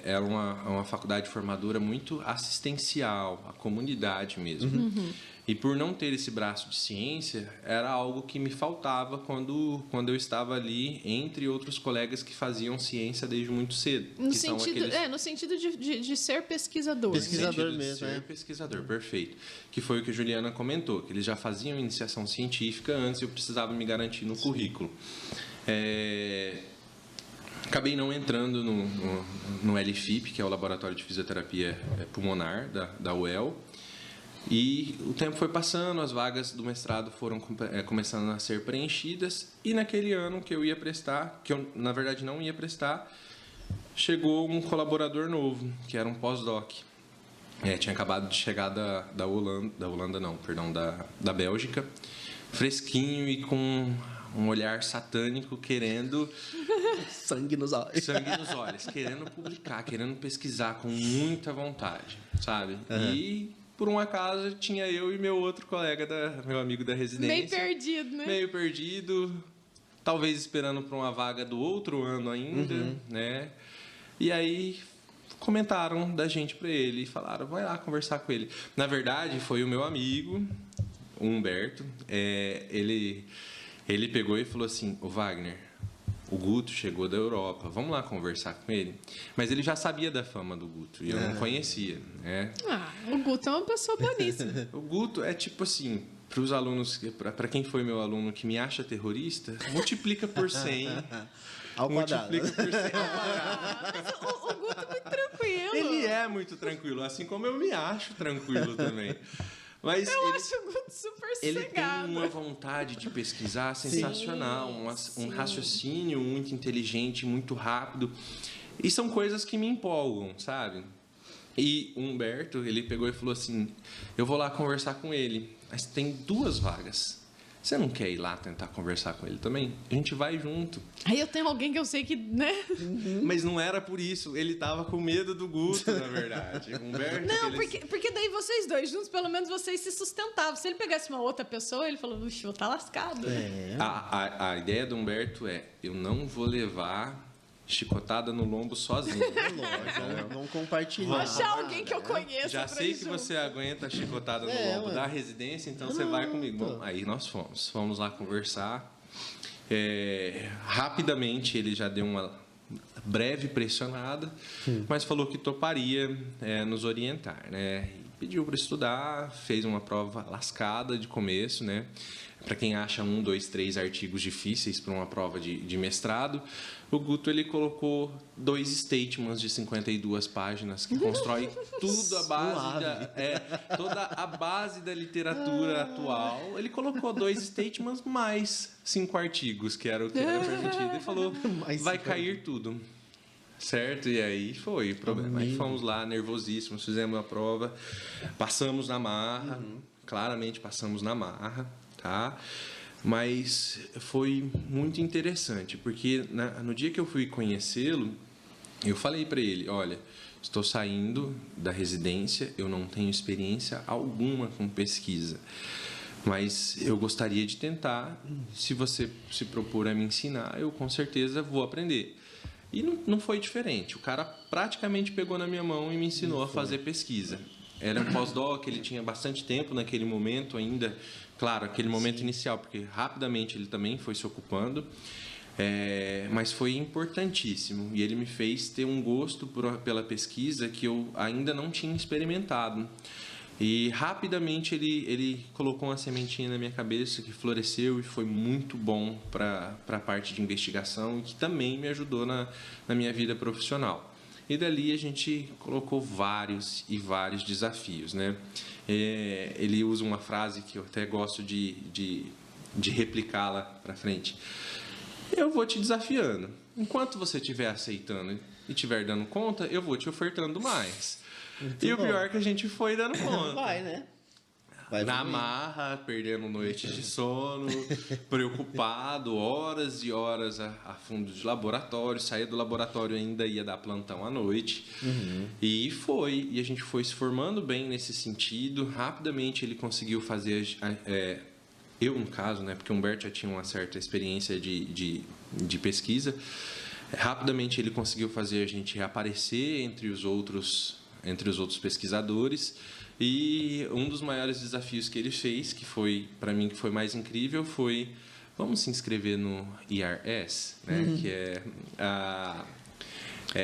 Era uma faculdade formadora muito assistencial, a comunidade mesmo. Uhum. E por não ter esse braço de ciência, era algo que me faltava quando eu estava ali entre outros colegas que faziam ciência desde muito cedo. No sentido de ser pesquisador. Pesquisador mesmo, ser pesquisador, perfeito. Que foi o que a Juliana comentou, que eles já faziam iniciação científica antes e eu precisava me garantir no currículo. Acabei não entrando no LFIP, que é o Laboratório de Fisioterapia Pulmonar da UEL. E o tempo foi passando, as vagas do mestrado foram começando a ser preenchidas. E naquele ano que eu ia prestar, que eu na verdade não ia prestar, chegou um colaborador novo, que era um pós-doc. Tinha acabado de chegar da Bélgica, fresquinho e com um olhar satânico, querendo... Sangue nos olhos. Sangue nos olhos, querendo publicar, querendo pesquisar com muita vontade, sabe? Uhum. E, por um acaso, tinha eu e meu outro colega, meu amigo da residência. Meio perdido, né? Meio perdido, talvez esperando por uma vaga do outro ano ainda, né? E aí comentaram da gente para ele e falaram, vai lá conversar com ele. Na verdade, foi o meu amigo, o Humberto, ele pegou e falou assim, ô Wagner, o Guto chegou da Europa, vamos lá conversar com ele? Mas ele já sabia da fama do Guto e eu não conhecia, né? O Guto é uma pessoa boníssima. O Guto é tipo assim, para os alunos, para quem foi meu aluno que me acha terrorista, multiplica por 100. Multiplica por 100 ao quadrado. Mas o Guto é muito tranquilo. Ele é muito tranquilo, assim como eu me acho tranquilo também. Mas eu acho o Guto super sossegado. Ele tem uma vontade de pesquisar sensacional, um raciocínio muito inteligente, muito rápido. E são coisas que me empolgam, sabe? E o Humberto, ele pegou e falou assim, eu vou lá conversar com ele, mas tem 2 vagas. Você não quer ir lá tentar conversar com ele também? A gente vai junto. Aí eu tenho alguém que eu sei que, né? Mas não era por isso. Ele tava com medo do Guto, na verdade. Humberto, não, porque daí vocês dois juntos, pelo menos vocês se sustentavam. Se ele pegasse uma outra pessoa, ele falou, "Uxi, vou estar lascado." A ideia do Humberto eu não vou levar chicotada no lombo sozinho. Vamos compartilhar. Vou achar alguém que eu conheço. Já sei que você aguenta a chicotada no lombo da residência, então você vai comigo. Bom, aí nós fomos lá conversar. Rapidamente ele já deu uma breve pressionada, mas falou que toparia nos orientar, né? Pediu para estudar, fez uma prova lascada de começo, né? Para quem acha 1, 2, 3 artigos difíceis para uma prova de mestrado, o Guto ele colocou 2 statements de 52 páginas que constrói tudo a base toda a base da literatura atual. Ele colocou 2 statements mais 5 artigos, que era o que era permitido, e falou, vai cair tudo. Certo? E aí foi o problema. Aí fomos lá, nervosíssimos, fizemos a prova, passamos na marra, claramente passamos na marra, tá? Mas foi muito interessante, porque no dia que eu fui conhecê-lo, eu falei para ele, olha, estou saindo da residência, eu não tenho experiência alguma com pesquisa, mas eu gostaria de tentar, se você se propor a me ensinar, eu com certeza vou aprender. E não foi diferente. O cara praticamente pegou na minha mão e me ensinou a fazer pesquisa. Era um pós-doc, ele tinha bastante tempo naquele momento ainda. Claro, aquele momento inicial, porque rapidamente ele também foi se ocupando. Mas foi importantíssimo. E ele me fez ter um gosto pela pesquisa que eu ainda não tinha experimentado. E rapidamente ele colocou uma sementinha na minha cabeça que floresceu e foi muito bom para a parte de investigação e que também me ajudou na minha vida profissional. E dali a gente colocou vários e vários desafios, né? Ele usa uma frase que eu até gosto de replicá-la para frente. eu vou te desafiando. Enquanto você estiver aceitando e estiver dando conta, eu vou te ofertando mais. Muito e bom. o pior é que a gente foi dando conta. Vai, né? Vai Na evoluindo. marra, perdendo noites de sono, preocupado, horas e horas a fundo de laboratório. Saía do laboratório ainda ia dar plantão à noite. E foi. E a gente foi se formando bem nesse sentido. Rapidamente ele conseguiu fazer... eu, no caso, né? Porque o Humberto já tinha uma certa experiência de pesquisa. Rapidamente ele conseguiu fazer a gente reaparecer entre os outros pesquisadores. E um dos maiores desafios que ele fez, que foi, para mim, que foi mais incrível, foi: vamos se inscrever no ERS, né? Que é a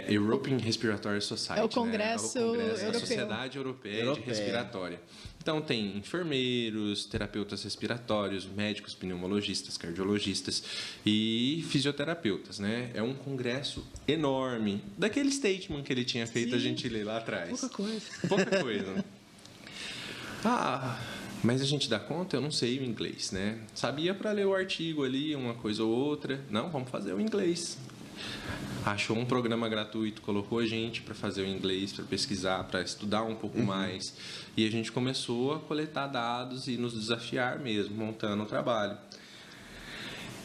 European Respiratory Society. É o Congresso né? É o Congresso da Europeu. Sociedade Europeia de Respiratória. Então, tem enfermeiros, terapeutas respiratórios, médicos, pneumologistas, cardiologistas e fisioterapeutas, né? É um congresso enorme. Daquele statement que ele tinha feito, a gente lê lá atrás. Pouca coisa. Pouca coisa. Mas a gente dá conta? Eu não sei o inglês, né? Sabia para ler o artigo ali, uma coisa ou outra. Não, vamos fazer o inglês. Achou um programa gratuito, colocou a gente para fazer o inglês, para pesquisar, para estudar um pouco mais. E a gente começou a coletar dados e nos desafiar mesmo, montando o trabalho.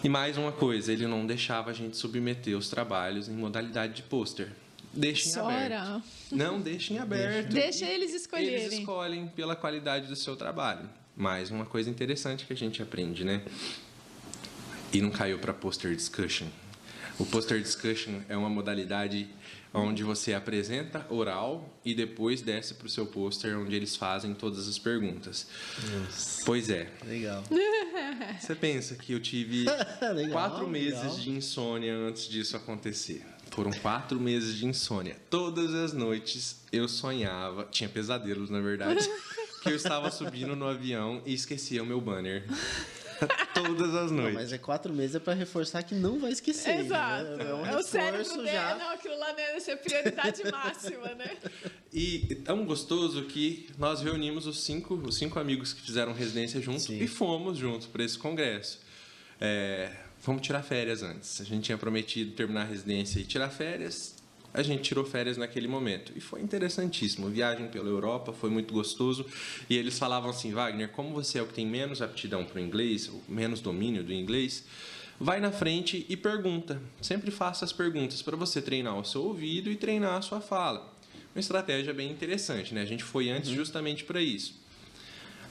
E mais uma coisa, ele não deixava a gente submeter os trabalhos em modalidade de pôster. Deixa em aberto. Não, deixa em aberto. Deixa eles escolherem. Eles escolhem pela qualidade do seu trabalho. Mais uma coisa interessante que a gente aprende, né? E não caiu para poster discussion. O poster discussion é uma modalidade onde você apresenta oral e depois desce para o seu pôster, onde eles fazem todas as perguntas. Nossa. Pois é. Legal. Você pensa que eu tive Legal, 4 meses legal. de insônia antes disso acontecer. Foram 4 meses de insônia. Todas as noites eu sonhava, tinha pesadelos na verdade, que eu estava subindo no avião e esquecia o meu banner. Todas as Não, noites. mas 4 meses é pra reforçar que não vai esquecer. Exato. Né? É um É o cérebro reforço dele. já. Não, aquilo lá deve ser prioridade máxima, né? E tão gostoso que nós reunimos os cinco amigos que fizeram residência juntos Sim. e fomos juntos para esse congresso. Fomos tirar férias antes. A gente tinha prometido terminar a residência e tirar férias. A gente tirou férias naquele momento. E foi interessantíssimo. A viagem pela Europa foi muito gostoso. E eles falavam assim: Wagner, como você é o que tem menos aptidão para o inglês, ou menos domínio do inglês, vai na frente e pergunta. Sempre faça as perguntas para você treinar o seu ouvido e treinar a sua fala. Uma estratégia bem interessante, né? A gente foi antes justamente para isso.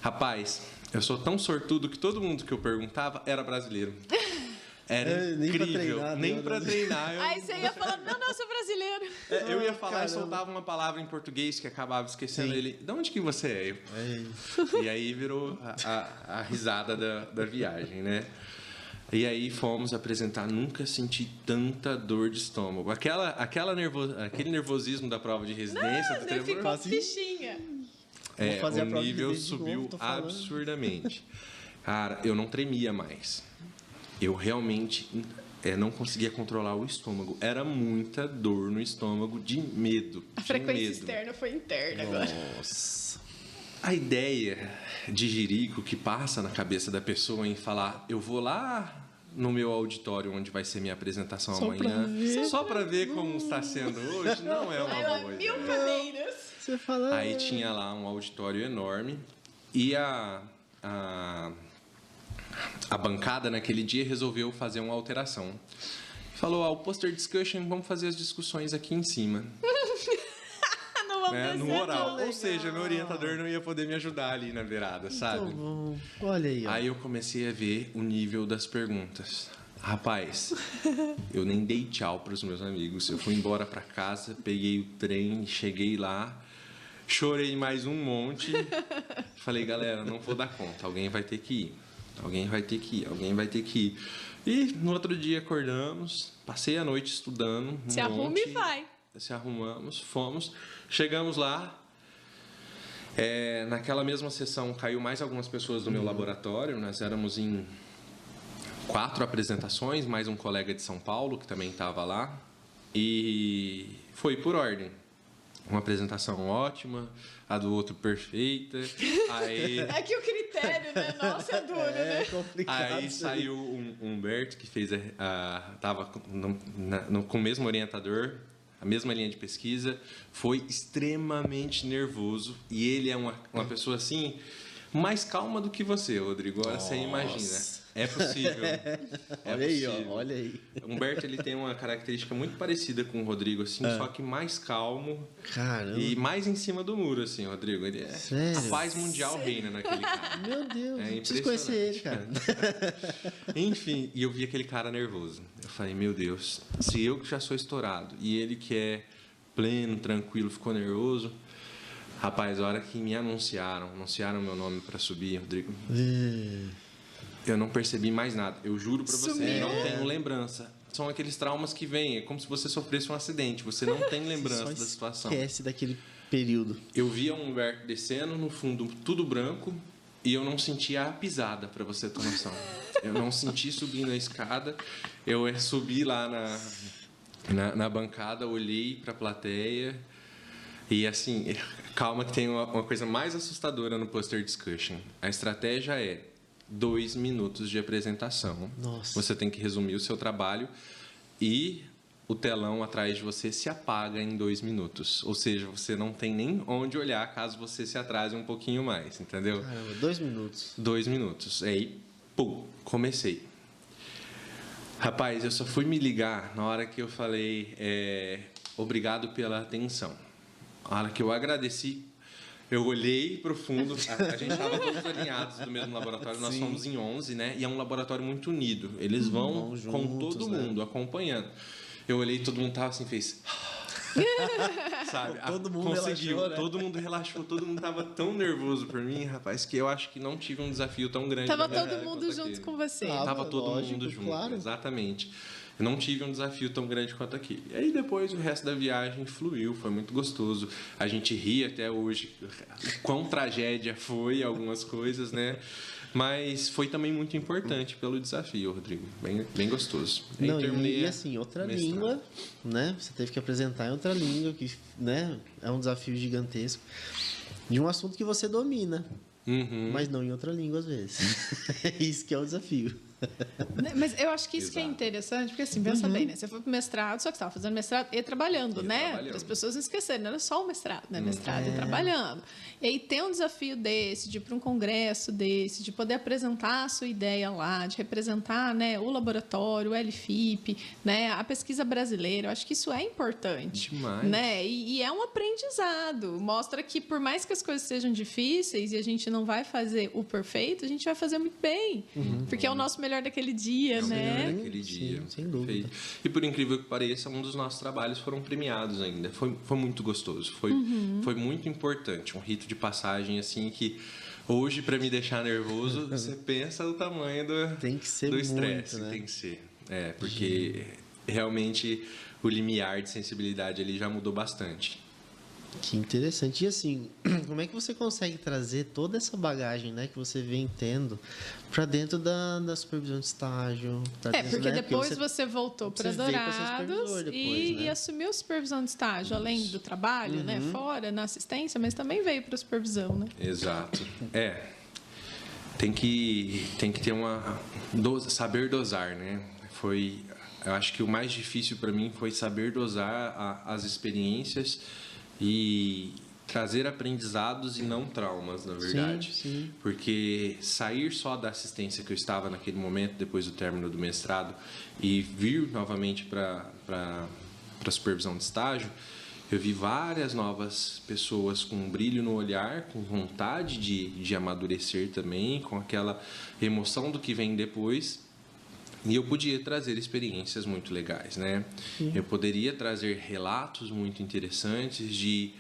Rapaz, eu sou tão sortudo que todo mundo que eu perguntava era brasileiro. Era Nem pra incrível. treinar, Nem né? para treinar. Aí você ia falando, não, eu sou brasileiro. Eu ia falar e Caramba. soltava uma palavra em português que acabava esquecendo. Sim. Ele: de onde que você é? E aí virou a risada da viagem, né? E aí fomos apresentar. Nunca senti tanta dor de estômago. Aquele nervosismo da prova de residência. do Você tremor, ficou quase- fichinha. Vou fazer a o prova de nível residência de novo, subiu tô falando. absurdamente. Cara, eu não tremia mais. Eu realmente não conseguia controlar o estômago. Era muita dor no estômago de medo. A de frequência medo. externa foi interna agora. Nossa. A ideia de jirico que passa na cabeça da pessoa em falar: eu vou lá no meu auditório onde vai ser minha apresentação Só pra amanhã, ver. só para ver como está sendo hoje, não é uma Aí lá, boa mil ideia. cadeiras. Você fala. Aí tinha lá um auditório enorme e a bancada naquele dia resolveu fazer uma alteração. Falou: o poster discussion, vamos fazer as discussões aqui em cima. Não vamos Né, no descer, oral. não. Ou seja, meu orientador não ia poder me ajudar ali na beirada, sabe? Muito bom. Olha aí, ó. Aí eu comecei a ver o nível das perguntas. Rapaz, eu nem dei tchau para os meus amigos. Eu fui embora para casa, peguei o trem, cheguei lá, chorei mais um monte. Falei: galera, não vou dar conta, alguém vai ter que ir. Alguém vai ter que ir, alguém vai ter que ir. E no outro dia acordamos, passei a noite estudando. Se arruma e vai. Se arrumamos, fomos, chegamos lá. Naquela mesma sessão caiu mais algumas pessoas do meu laboratório. Nós éramos em 4 apresentações, mais um colega de São Paulo que também estava lá. E foi por ordem. uma apresentação ótima, a do outro perfeita. Aí, É que o critério, né? Nossa, é duro, né? É complicado. aí saiu um Humberto, que fez tava com o mesmo orientador, a mesma linha de pesquisa, foi extremamente nervoso. E ele é uma pessoa assim, mais calma do que você, Rodrigo. Agora você imagina. É possível. Olha aí, ó, olha aí. Humberto, ele tem uma característica muito parecida com o Rodrigo, assim, só que mais calmo. Caramba. E mais em cima do muro, assim, Rodrigo. Ele é... Sério? A paz mundial reina naquele cara. Meu Deus, É preciso conhecer ele, cara. Enfim, e eu vi aquele cara nervoso. Eu falei, meu Deus, se eu que já sou estourado e ele que é pleno, tranquilo, ficou nervoso. Rapaz, a hora que me anunciaram meu nome para subir, Rodrigo, eu não percebi mais nada. Eu juro para você, eu não tenho lembrança. São aqueles traumas que vêm, é como se você sofresse um acidente. Você não tem lembrança da situação. Esquece daquele período. Eu via um Humberto descendo, no fundo tudo branco, e eu não sentia a pisada, para você ter noção. Eu não senti subindo a escada. Eu subi lá na bancada, olhei para a plateia e assim, calma que tem uma coisa mais assustadora no poster discussion. A estratégia é 2 minutos de apresentação. Nossa. Você tem que resumir o seu trabalho e o telão atrás de você se apaga em 2 minutos. Ou seja, você não tem nem onde olhar caso você se atrase um pouquinho mais, entendeu? Caramba, 2 minutos. 2 minutos. Aí, pum, comecei. Rapaz, eu só fui me ligar na hora que eu falei obrigado pela atenção. Na hora que eu agradeci, eu olhei para o fundo, a gente estava todos alinhados do mesmo laboratório, nós somos em 11, né? E é um laboratório muito unido. Eles vão juntos, com todo mundo, acompanhando. Eu olhei, todo mundo tava assim, fez... Sabe? Todo mundo conseguiu, relaxou, né? todo mundo relaxou, todo mundo tava tão nervoso por mim, rapaz, que eu acho que não tive um desafio tão grande. Tava na minha todo vida mundo quanto junto aquele. com você. Tava todo lógico, mundo junto, claro. exatamente. Eu não tive um desafio tão grande quanto aquele. E aí depois o resto da viagem fluiu, foi muito gostoso. A gente ri até hoje, quão tragédia foi algumas coisas, né? Mas foi também muito importante pelo desafio, Rodrigo. Bem gostoso. Aí Não, terminei e assim, outra mestrado. língua, né? Você teve que apresentar em outra língua, que, né? É um desafio gigantesco. De um assunto que você domina, mas não em outra língua às vezes. Isso que é o desafio. Mas eu acho que isso que é Exato. interessante, porque assim, pensa bem, né? Você foi pro mestrado, só que você estava fazendo mestrado e trabalhando, E né? trabalhando. As pessoas não esquecerem, não era só o mestrado, né? Mestrado e trabalhando. E aí tem um desafio desse, de ir para um congresso desse, de poder apresentar a sua ideia lá, de representar, né, o laboratório, o LFIP, né, a pesquisa brasileira. Eu acho que isso é importante. Demais. Né? E é um aprendizado. Mostra que por mais que as coisas sejam difíceis e a gente não vai fazer o perfeito, a gente vai fazer muito bem. Porque é o nosso melhor daquele dia, É o melhor né? daquele dia. Sim, sem dúvida. Perfeito. E por incrível que pareça, um dos nossos trabalhos foram premiados ainda. Foi muito gostoso. Foi muito importante. Um rito de passagem assim que hoje, para me deixar nervoso, você pensa o tamanho Tem que ser do muito, estresse. né? Tem que ser. Porque realmente o limiar de sensibilidade ali já mudou bastante. Que interessante. E assim, como é que você consegue trazer toda essa bagagem, né, que você vem tendo para dentro da supervisão de estágio? pra dentro, Porque né? depois você voltou para você veio pra ser Dourados supervisor depois, e né? assumiu supervisão de estágio, além do trabalho, né? Fora, na assistência, mas também veio para a supervisão, né? Exato. Tem que ter saber dosar, né? Eu acho que o mais difícil para mim foi saber dosar as experiências e trazer aprendizados e não traumas, na verdade. Sim. Porque sair só da assistência que eu estava naquele momento, depois do término do mestrado, e vir novamente para a supervisão de estágio, eu vi várias novas pessoas com um brilho no olhar, com vontade de amadurecer também, com aquela emoção do que vem depois. E eu podia trazer experiências muito legais, né? Eu poderia trazer relatos muito interessantes de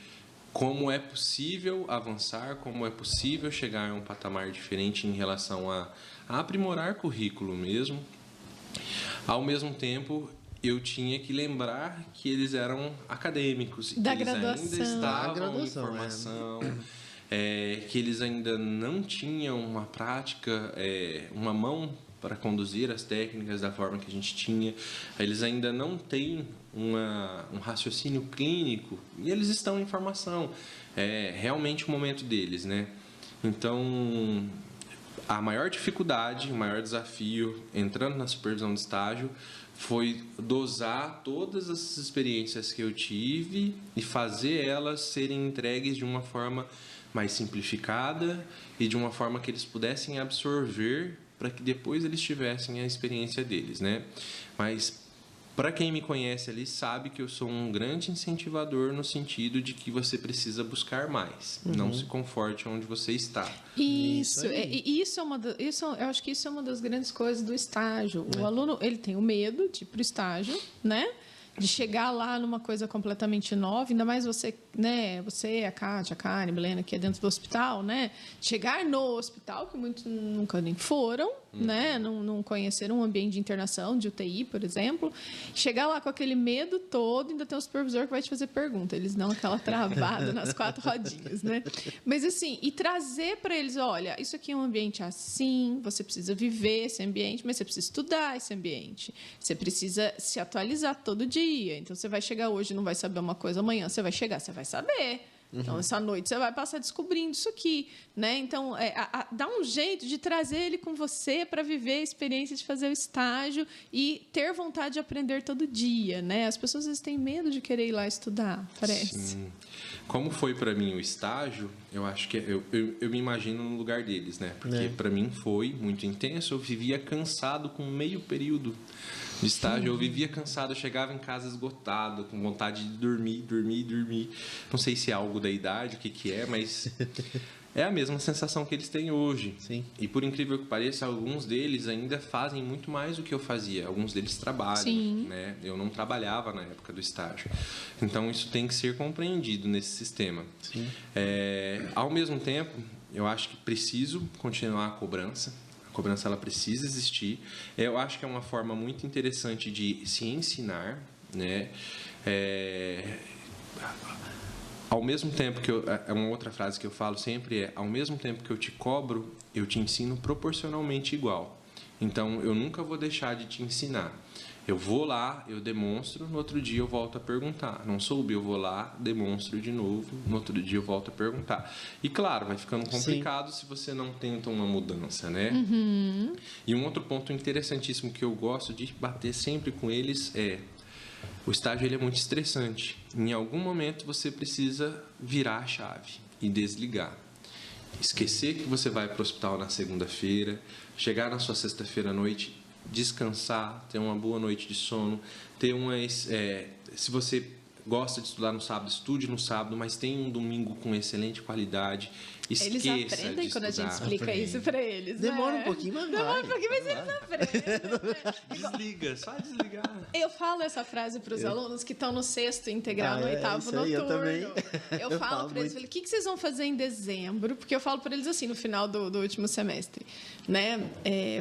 como é possível avançar, como é possível chegar a um patamar diferente em relação a aprimorar currículo mesmo. Ao mesmo tempo, eu tinha que lembrar que eles eram acadêmicos, Da que eles graduação. ainda estavam Da em graduação, formação, que eles ainda não tinham uma prática, uma mão para conduzir as técnicas da forma que a gente tinha. Eles ainda não têm um raciocínio clínico e eles estão em formação. É realmente o momento deles, né? Então, a maior dificuldade, o maior desafio entrando na supervisão de estágio foi dosar todas as experiências que eu tive e fazer elas serem entregues de uma forma mais simplificada e de uma forma que eles pudessem absorver para que depois eles tivessem a experiência deles, né? Mas para quem me conhece ali sabe que eu sou um grande incentivador no sentido de que você precisa buscar mais, não se conforte onde você está. Isso eu acho que isso é uma das grandes coisas do estágio. O aluno, ele tem o medo de ir para o estágio, né? De chegar lá numa coisa completamente nova, ainda mais você, né? Você, a Kátia, a Karen, a Milena, que é dentro do hospital, né? Chegar no hospital, que muitos nunca nem foram, né? Não conheceram um ambiente de internação, de UTI, por exemplo. Chegar lá com aquele medo todo, ainda tem um supervisor que vai te fazer pergunta. Eles dão aquela travada nas 4 rodinhas, né? Mas assim, e trazer para eles, olha, isso aqui é um ambiente assim, você precisa viver esse ambiente, mas você precisa estudar esse ambiente. Você precisa se atualizar todo dia. Então, você vai chegar hoje e não vai saber uma coisa, amanhã você vai chegar, você vai saber. Então, essa noite você vai passar descobrindo isso aqui, né? Então, dá um jeito de trazer ele com você para viver a experiência de fazer o estágio e ter vontade de aprender todo dia, né? As pessoas às vezes têm medo de querer ir lá estudar, parece. Sim. Como foi para mim o estágio, eu acho que eu me imagino no lugar deles, né? Porque para mim foi muito intenso, eu vivia cansado com meio período de estágio, eu vivia cansado, eu chegava em casa esgotado, com vontade de dormir. Não sei se é algo da idade, o que é, mas é a mesma sensação que eles têm hoje. Sim. E por incrível que pareça, alguns deles ainda fazem muito mais do que eu fazia. Alguns deles trabalham, Sim. né? Eu não trabalhava na época do estágio. Então, isso tem que ser compreendido nesse sistema. Sim. Ao mesmo tempo, eu acho que preciso continuar a cobrança. A cobrança ela precisa existir. Eu acho que é uma forma muito interessante de se ensinar, né? Ao mesmo tempo que uma outra frase que eu falo sempre é: ao mesmo tempo que eu te cobro, eu te ensino proporcionalmente igual. Então, eu nunca vou deixar de te ensinar. Eu vou lá, eu demonstro, no outro dia eu volto a perguntar. Não soube, eu vou lá, demonstro de novo, no outro dia eu volto a perguntar. E claro, vai ficando complicado se você não tenta uma mudança, né? E um outro ponto interessantíssimo que eu gosto de bater sempre com eles é: o estágio ele é muito estressante. Em algum momento você precisa virar a chave e desligar. Esquecer que você vai para o hospital na segunda-feira, chegar na sua sexta-feira à noite, descansar, ter uma boa noite de sono, ter se você gosta de estudar no sábado, estude no sábado, mas tenha um domingo com excelente qualidade. Eles aprendem quando a gente explica isso para eles. Demora né? um pouquinho, mas Demora um pouquinho, mas eles aprendem. Desliga, só desligar. Eu falo essa frase para os alunos que estão no 6º integral, no 8º isso noturno. aí, eu também. Eu falo para eles, o que vocês vão fazer em dezembro? Porque eu falo para eles assim, no final do último semestre, né?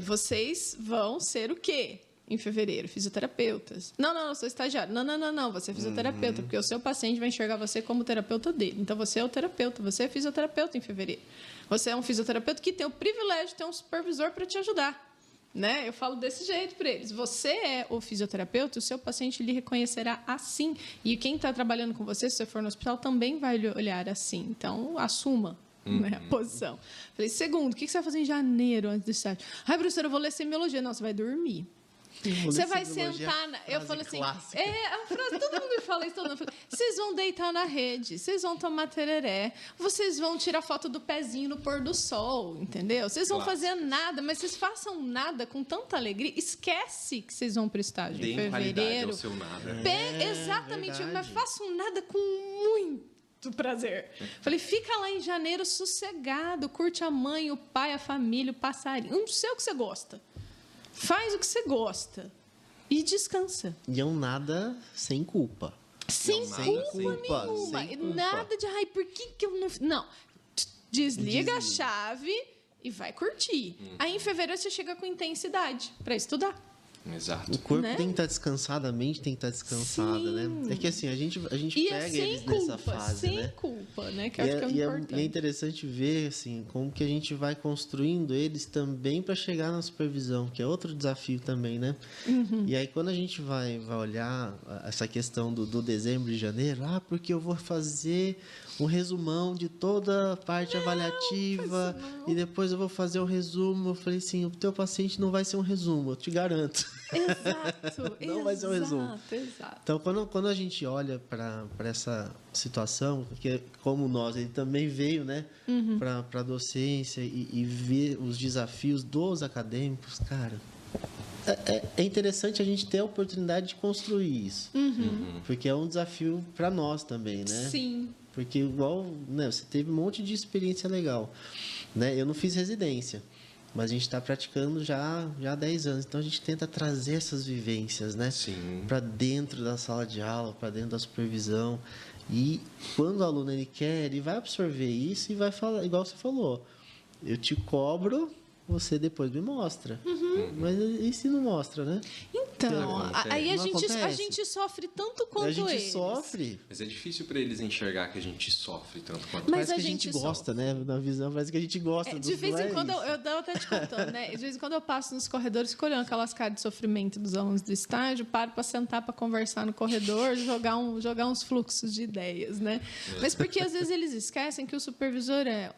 Vocês vão ser o quê? Em fevereiro, fisioterapeutas. Não, eu sou estagiário. Não, você é fisioterapeuta, porque o seu paciente vai enxergar você como terapeuta dele. Então, você é o terapeuta, você é fisioterapeuta em fevereiro. Você é um fisioterapeuta que tem o privilégio de ter um supervisor para te ajudar. Né? Eu falo desse jeito para eles. Você é o fisioterapeuta, o seu paciente lhe reconhecerá assim. E quem está trabalhando com você, se você for no hospital, também vai lhe olhar assim. Então, assuma. Né, a posição. Falei, segundo, o que você vai fazer em janeiro antes do estágio? Ai, professora, eu vou ler semiologia. Não, você vai dormir. Você vai sentar... Eu falo assim... Clássica. A frase... Todo mundo me fala isso. Todo mundo fala, vocês vão deitar na rede. Vocês vão tomar tereré. Vocês vão tirar foto do pezinho no pôr do sol. Entendeu? Vocês vão fazer nada. Mas vocês façam nada com tanta alegria. Esquece que vocês vão para o estágio em fevereiro. Ao seu nada. Exatamente. Verdade. Mas façam nada com muito prazer. Falei, fica lá em janeiro sossegado. Curte a mãe, o pai, a família, o passarinho. Não sei o que você gosta. Faz o que você gosta e descansa. E é um nada sem culpa. Sem culpa nenhuma. Nada de, ai, por que eu não... Não. Desliga a chave e vai curtir. Aí, em fevereiro, você chega com intensidade para estudar. Exato. O corpo né? tem que estar descansado, a mente tem que estar descansada, Sim. né? É que assim, a gente E pega sem eles culpa, nessa fase, sem né? culpa, né? Que eu acho que é o importante. E é interessante ver assim, como que a gente vai construindo eles também para chegar na supervisão, que é outro desafio também, né? E aí quando a gente vai olhar essa questão do dezembro e janeiro, porque eu vou fazer um resumão de toda a parte avaliativa e depois eu vou fazer um resumo. Eu falei assim, o teu paciente não vai ser um resumo, eu te garanto. Exato. Não vai ser um resumo. Exato. Então, quando a gente olha para essa situação, que como nós, ele também veio, né, para a docência e ver os desafios dos acadêmicos, cara, é interessante a gente ter a oportunidade de construir isso. Porque é um desafio para nós também, né? Sim. Porque igual, né, você teve um monte de experiência legal, né? Eu não fiz residência, mas a gente está praticando já há 10 anos. Então a gente tenta trazer essas vivências, né? Sim. Para dentro da sala de aula, para dentro da supervisão. E quando o aluno ele quer, ele vai absorver isso e vai falar, igual você falou. Eu te cobro, você depois me mostra. Mas e se não mostra, né? Então, acontece. aí a Não gente acontece. sofre tanto quanto A gente eles. sofre. Mas é difícil para eles enxergar que a gente sofre tanto quanto Mas Parece a que a gente gente gosta, né? Na visão, parece que a gente gosta De vez em quando, isso. eu tava até te contando, né? De vez em quando eu passo nos corredores, fico olhando aquelas caras de sofrimento dos alunos do estágio, paro para sentar para conversar no corredor, jogar uns fluxos de ideias, né? Mas porque às vezes eles esquecem que o supervisor é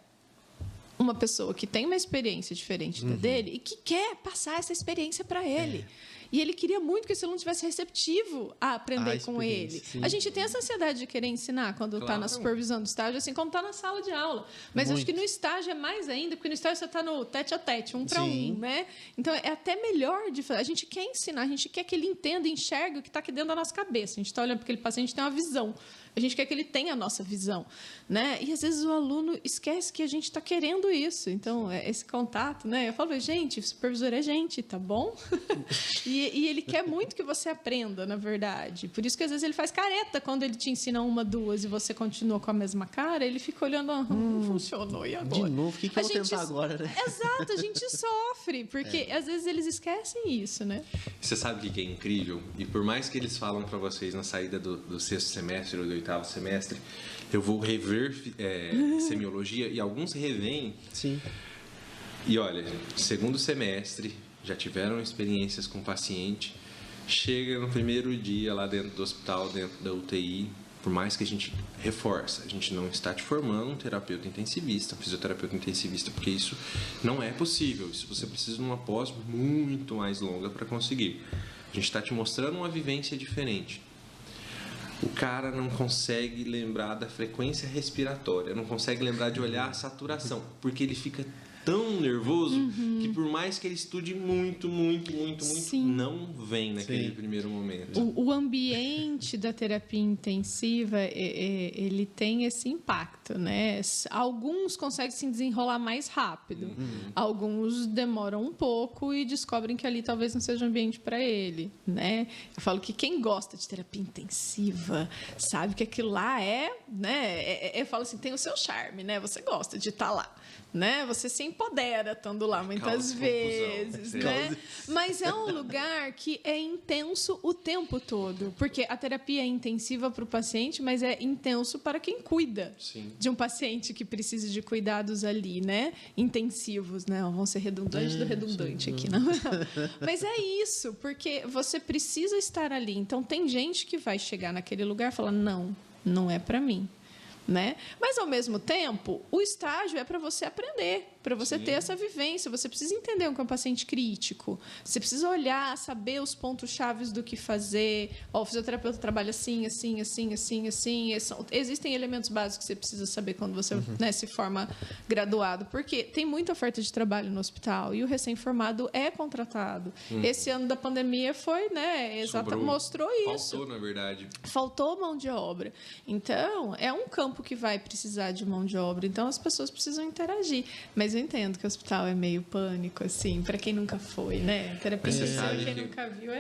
uma pessoa que tem uma experiência diferente da dele e que quer passar essa experiência para ele. E ele queria muito que esse aluno tivesse receptivo a aprender com ele. experiência, sim. A gente tem essa ansiedade de querer ensinar quando está Claro. na supervisão do estágio, assim como está na sala de aula. Mas acho Muito. que no estágio é mais ainda, porque no estágio você está no tete a tete, um para Sim. um, né? Então é até melhor de fazer. A gente quer ensinar, a gente quer que ele entenda e enxergue o que está aqui dentro da nossa cabeça. A gente está olhando para aquele paciente, a gente tem uma visão. A gente quer que ele tenha a nossa visão, né? E às vezes o aluno esquece que a gente está querendo isso. Então, esse contato, né? Eu falo, gente, o supervisor é gente, tá bom? e ele quer muito que você aprenda, na verdade. Por isso que às vezes ele faz careta quando ele te ensina uma, duas e você continua com a mesma cara, ele fica olhando, não funcionou, e agora? De novo, o que eu A vou gente- tentar agora, né? Exato, a gente sofre, porque às vezes eles esquecem isso, né? Você sabe o que é incrível? E por mais que eles falam para vocês na saída do sexto semestre ou do oitavo semestre, eu vou rever semiologia e alguns revêm. Sim. E olha, segundo semestre, já tiveram experiências com paciente, chega no primeiro dia lá dentro do hospital, dentro da UTI, por mais que a gente reforça, a gente não está te formando um terapeuta intensivista, um fisioterapeuta intensivista, porque isso não é possível. Isso você precisa de uma pós muito mais longa para conseguir. A gente está te mostrando uma vivência diferente. O cara não consegue lembrar da frequência respiratória, não consegue lembrar de olhar a saturação, porque ele fica tão nervoso que por mais que ele estude muito, Sim. não vem naquele Sim. primeiro momento. O ambiente da terapia intensiva, ele tem esse impacto, né? Alguns conseguem se desenrolar mais rápido. Alguns demoram um pouco e descobrem que ali talvez não seja um ambiente para ele, né? Eu falo que quem gosta de terapia intensiva sabe que aquilo lá né? Eu falo assim, tem o seu charme, né? Você gosta de estar lá, né? Você se empodera estando lá muitas Causa vezes, confusão. né? Mas é um lugar que é intenso o tempo todo, porque a terapia é intensiva para o paciente, mas é intenso para quem cuida Sim. de um paciente que precisa de cuidados ali, né? Intensivos, né? Vão ser redundantes do redundante aqui, não? Mas é isso, porque você precisa estar ali. Então tem gente que vai chegar naquele lugar e falar, não é para mim. Né? Mas, ao mesmo tempo, o estágio é para você aprender, para você ter essa vivência. Você precisa entender o que é um paciente crítico. Você precisa olhar, saber os pontos-chave do que fazer. O fisioterapeuta trabalha assim. Existem elementos básicos que você precisa saber quando você né, se forma graduado. Porque tem muita oferta de trabalho no hospital e o recém-formado é contratado. Esse ano da pandemia foi, né? Sobrou. Mostrou isso. Faltou, na verdade. Faltou mão de obra. Então, é um campo que vai precisar de mão de obra. Então, as pessoas precisam interagir. Mas eu entendo que o hospital é meio pânico, assim, para quem nunca foi, né? Terapia Você intensiva, sabe quem que- nunca viu,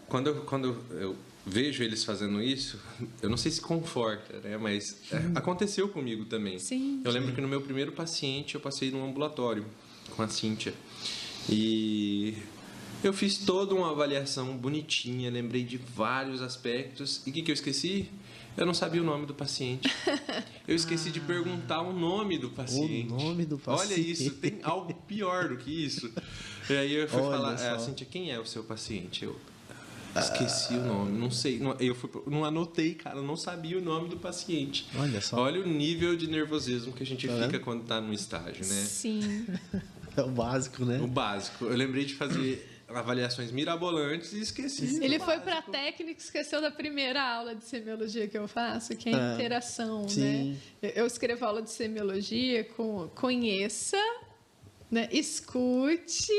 Quando eu vejo eles fazendo isso, eu não sei se conforta, né? Mas aconteceu comigo também. Sim, Eu lembro que no meu primeiro paciente eu passei num ambulatório com a Cíntia. E Eu fiz toda uma avaliação bonitinha, lembrei de vários aspectos. E o que eu esqueci? Eu não sabia o nome do paciente. Eu esqueci de perguntar o nome do paciente. O nome do paciente. Olha isso, tem algo pior do que isso. E aí eu fui Olha falar, só. Cíntia, quem é o seu paciente? Eu esqueci o nome, não sei. Não anotei, cara, eu não sabia o nome do paciente. Olha só. Olha o nível de nervosismo que a gente fica quando está no estágio, né? Sim. É o básico, né? O básico. Eu lembrei de fazer avaliações mirabolantes e esqueci. Ele foi para a técnica e esqueceu da primeira aula de semiologia que eu faço, que é a interação, sim. né? Eu escrevo aula de semiologia com conheça, né? Escute,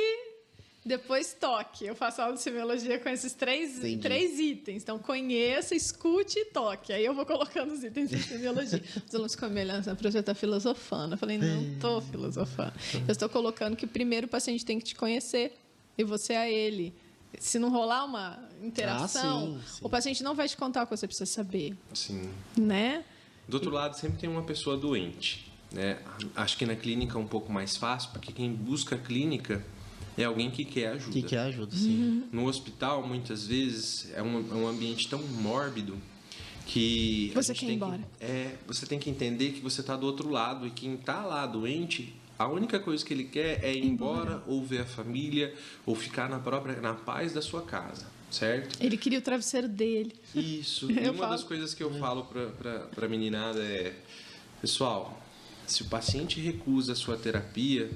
depois toque. Eu faço aula de semiologia com esses três itens. Então, conheça, escute e toque. Aí eu vou colocando os itens de semiologia. Os alunos ficam me olhando, a professora está filosofando. Eu falei, não estou filosofando. Eu estou colocando que primeiro o paciente tem que te conhecer e você a ele. Se não rolar uma interação, sim. o paciente não vai te contar o que você precisa saber. Sim. Né? Do outro lado, sempre tem uma pessoa doente, né? Acho que na clínica é um pouco mais fácil, porque quem busca a clínica é alguém que quer ajuda. Que quer ajuda, sim. No hospital, muitas vezes, é um ambiente tão mórbido que Você quer ir embora. Você tem que entender que você está do outro lado e quem está lá doente, a única coisa que ele quer é ir embora ou ver a família ou ficar na paz da sua casa, certo? Ele queria o travesseiro dele. Isso. E uma das coisas que eu falo para a meninada é, pessoal, se o paciente recusa a sua terapia,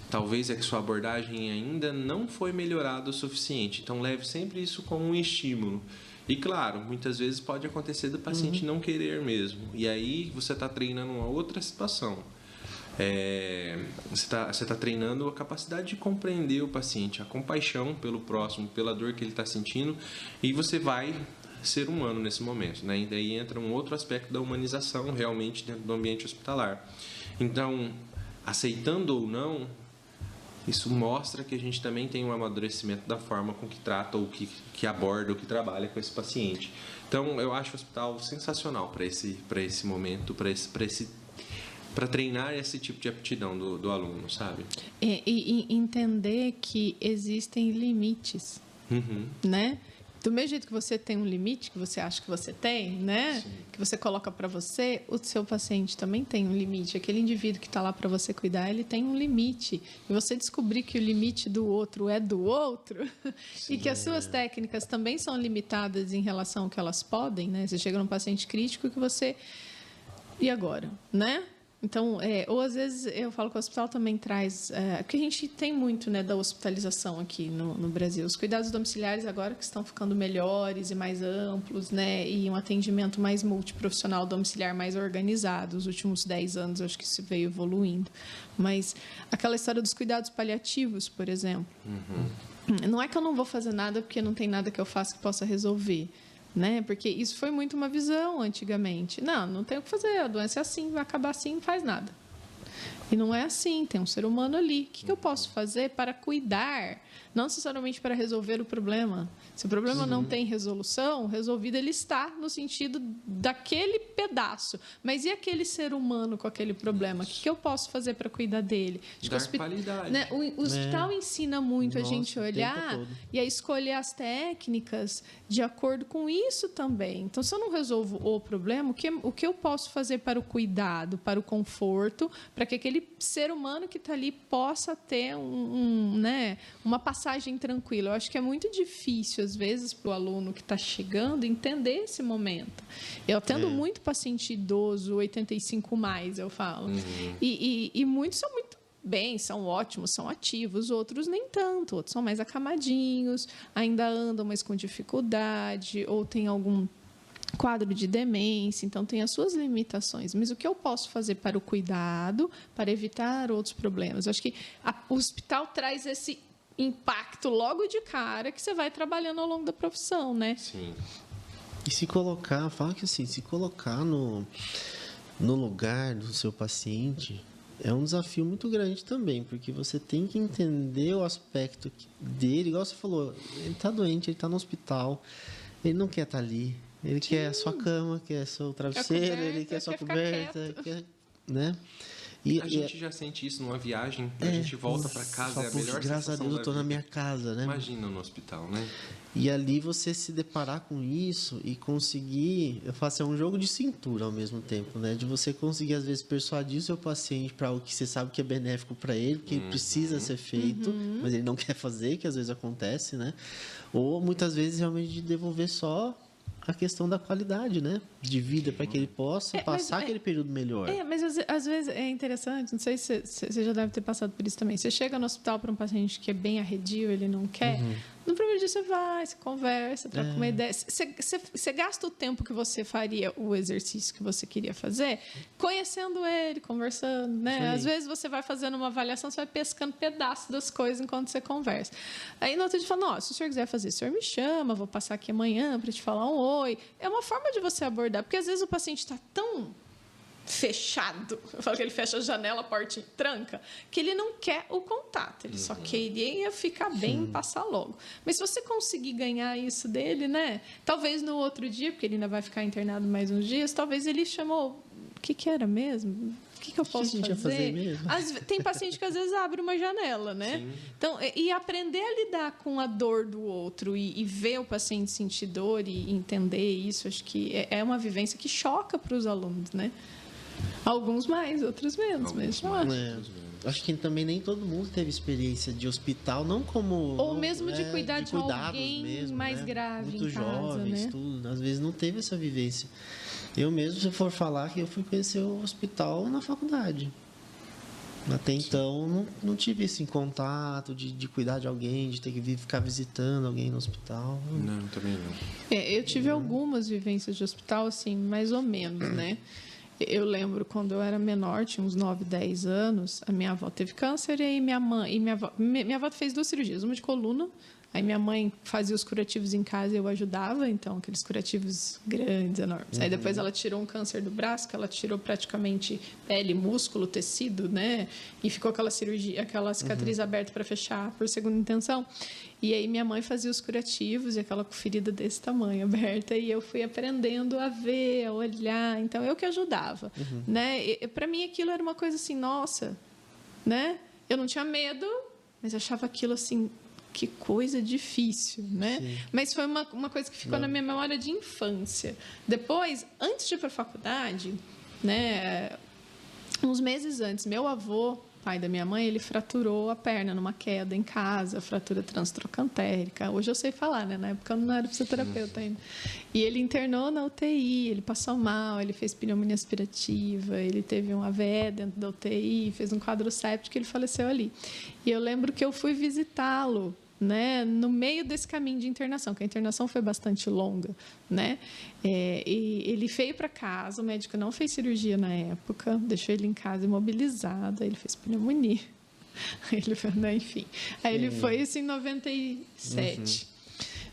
talvez é que sua abordagem ainda não foi melhorada o suficiente. Então, leve sempre isso como um estímulo. E, claro, muitas vezes pode acontecer do paciente não querer mesmo. E aí, você está treinando uma outra situação. Você está treinando a capacidade de compreender o paciente, a compaixão pelo próximo, pela dor que ele está sentindo. E você vai ser humano nesse momento, né? E daí entra um outro aspecto da humanização, realmente, dentro do ambiente hospitalar. Então, aceitando ou não, isso mostra que a gente também tem um amadurecimento da forma com que trata ou que aborda ou que trabalha com esse paciente. Então, eu acho o hospital sensacional para esse momento, para treinar esse tipo de aptidão do aluno, sabe? E entender que existem limites, né? Do mesmo jeito que você tem um limite, que você acha que você tem, né? Sim. Que você coloca para você, o seu paciente também tem um limite. Aquele indivíduo que está lá para você cuidar, ele tem um limite. E você descobrir que o limite do outro é do outro e que as suas técnicas também são limitadas em relação ao que elas podem, né? Você chega num paciente crítico que você... E agora, né? Então, ou às vezes eu falo que o hospital também traz... porque a gente tem muito, né, da hospitalização aqui no Brasil. Os cuidados domiciliares agora que estão ficando melhores e mais amplos, né, e um atendimento mais multiprofissional domiciliar mais organizado. Os últimos 10 anos, eu acho que isso veio evoluindo. Mas aquela história dos cuidados paliativos, por exemplo. Não é que eu não vou fazer nada porque não tem nada que eu faça que possa resolver. Né? Porque isso foi muito uma visão antigamente. Não tem o que fazer, a doença é assim, vai acabar assim, não faz nada. E não é assim, tem um ser humano ali. O que eu posso fazer para cuidar? Não necessariamente para resolver o problema. Se o problema não tem resolução, resolvido ele está no sentido daquele pedaço. Mas e aquele ser humano com aquele problema? O que eu posso fazer para cuidar dele? Dar qualidade. Né? O hospital ensina muito a gente o olhar tempo todo. e a escolher as técnicas de acordo com isso também. Então, se eu não resolvo o problema, o que eu posso fazer para o cuidado, para o conforto, para que aquele ser humano que está ali possa ter né, uma passagem tranquila? Eu acho que é muito difícil, às vezes, para o aluno que está chegando entender esse momento. Eu atendo muito paciente idoso, 85+, eu falo. E muitos são muito bem, são ótimos, são ativos, outros nem tanto, outros são mais acamadinhos, ainda andam, mas com dificuldade, ou tem algum quadro de demência, então tem as suas limitações. Mas o que eu posso fazer para o cuidado, para evitar outros problemas? Eu acho que o hospital traz esse impacto logo de cara que você vai trabalhando ao longo da profissão, né? Sim. E se colocar, fala que assim, se colocar no lugar do seu paciente é um desafio muito grande também, porque você tem que entender o aspecto dele, igual você falou, ele está doente, ele está no hospital, ele não quer estar ali, ele quer a sua cama, quer seu travesseiro, ele quer a sua coberta, né? A gente já sente isso numa viagem, a gente volta para casa, é a melhor graças a sensação Deus da eu tô na vida. minha casa, né? Imagina no hospital, né? E ali você se deparar com isso e conseguir, eu faço, é um jogo de cintura ao mesmo tempo, né? De você conseguir às vezes persuadir o seu paciente para algo que você sabe que é benéfico para ele, que precisa ser feito, mas ele não quer fazer, que às vezes acontece, né? Ou muitas vezes realmente de devolver só a questão da qualidade, né? De vida para que ele possa passar aquele período melhor. Mas às vezes é interessante, não sei se você já deve ter passado por isso também. Você chega no hospital para um paciente que é bem arredio, ele não quer. No primeiro dia você vai, você conversa, troca uma ideia. Você gasta o tempo que você faria o exercício que você queria fazer conhecendo ele, conversando, né? Às vezes você vai fazendo uma avaliação, você vai pescando pedaços das coisas enquanto você conversa. Aí no outro dia fala, não, se o senhor quiser fazer, o senhor me chama, vou passar aqui amanhã para te falar um oi. É uma forma de você abordar, porque às vezes o paciente está tão fechado, eu falo que ele fecha a janela, a porta e tranca, que ele não quer o contato, ele só queria ficar bem e passar logo. Mas se você conseguir ganhar isso dele, né? Talvez no outro dia, porque ele ainda vai ficar internado mais uns dias, talvez ele chamou, o que era mesmo? O que eu posso a gente ia fazer mesmo? Tem paciente que às vezes abre uma janela, né? Sim. Então, e aprender a lidar com a dor do outro e ver o paciente sentir dor e entender isso, acho que é uma vivência que choca para os alunos, né? Alguns mais, outros menos, mas eu acho. Acho que também nem todo mundo teve experiência de hospital, não como... Ou mesmo de cuidar de cuidados alguém mesmo, mais né? grave muito em casa, jovens, né? tudo. Às vezes não teve essa vivência. Eu mesmo, se eu for falar, que eu fui conhecer o hospital na faculdade. Até então, não tive esse contato de cuidar de alguém, de ter que ficar visitando alguém no hospital. Não, também não. Eu tive algumas vivências de hospital, assim, mais ou menos, né? Eu lembro quando eu era menor, tinha uns 9, 10 anos, a minha avó teve câncer e aí minha avó fez 2 cirurgias, uma de coluna. Aí minha mãe fazia os curativos em casa e eu ajudava, então aqueles curativos grandes, enormes. Aí depois ela tirou um câncer do braço, que ela tirou praticamente pele, músculo, tecido, né? E ficou aquela cirurgia, aquela cicatriz aberta para fechar por segunda intenção. E aí minha mãe fazia os curativos e aquela ferida desse tamanho aberta e eu fui aprendendo a ver, a olhar. Então eu que ajudava, né? Para mim aquilo era uma coisa assim, nossa, né? Eu não tinha medo, mas achava aquilo assim, que coisa difícil, né? Sim. Mas foi uma coisa que ficou na minha memória de infância. Depois, antes de ir para a faculdade, né, uns meses antes, meu avô, pai da minha mãe, ele fraturou a perna numa queda em casa, fratura transtrocantérica. Hoje eu sei falar, né? Na época eu não era fisioterapeuta ainda. E ele internou na UTI, ele passou mal, ele fez pneumonia aspirativa, ele teve um AVE dentro da UTI, fez um quadro séptico e ele faleceu ali. E eu lembro que eu fui visitá-lo, né, no meio desse caminho de internação, que a internação foi bastante longa, né? E ele veio para casa, o médico não fez cirurgia na época, deixou ele em casa imobilizado, aí ele fez pneumonia, né, enfim. Aí ele foi isso em 97.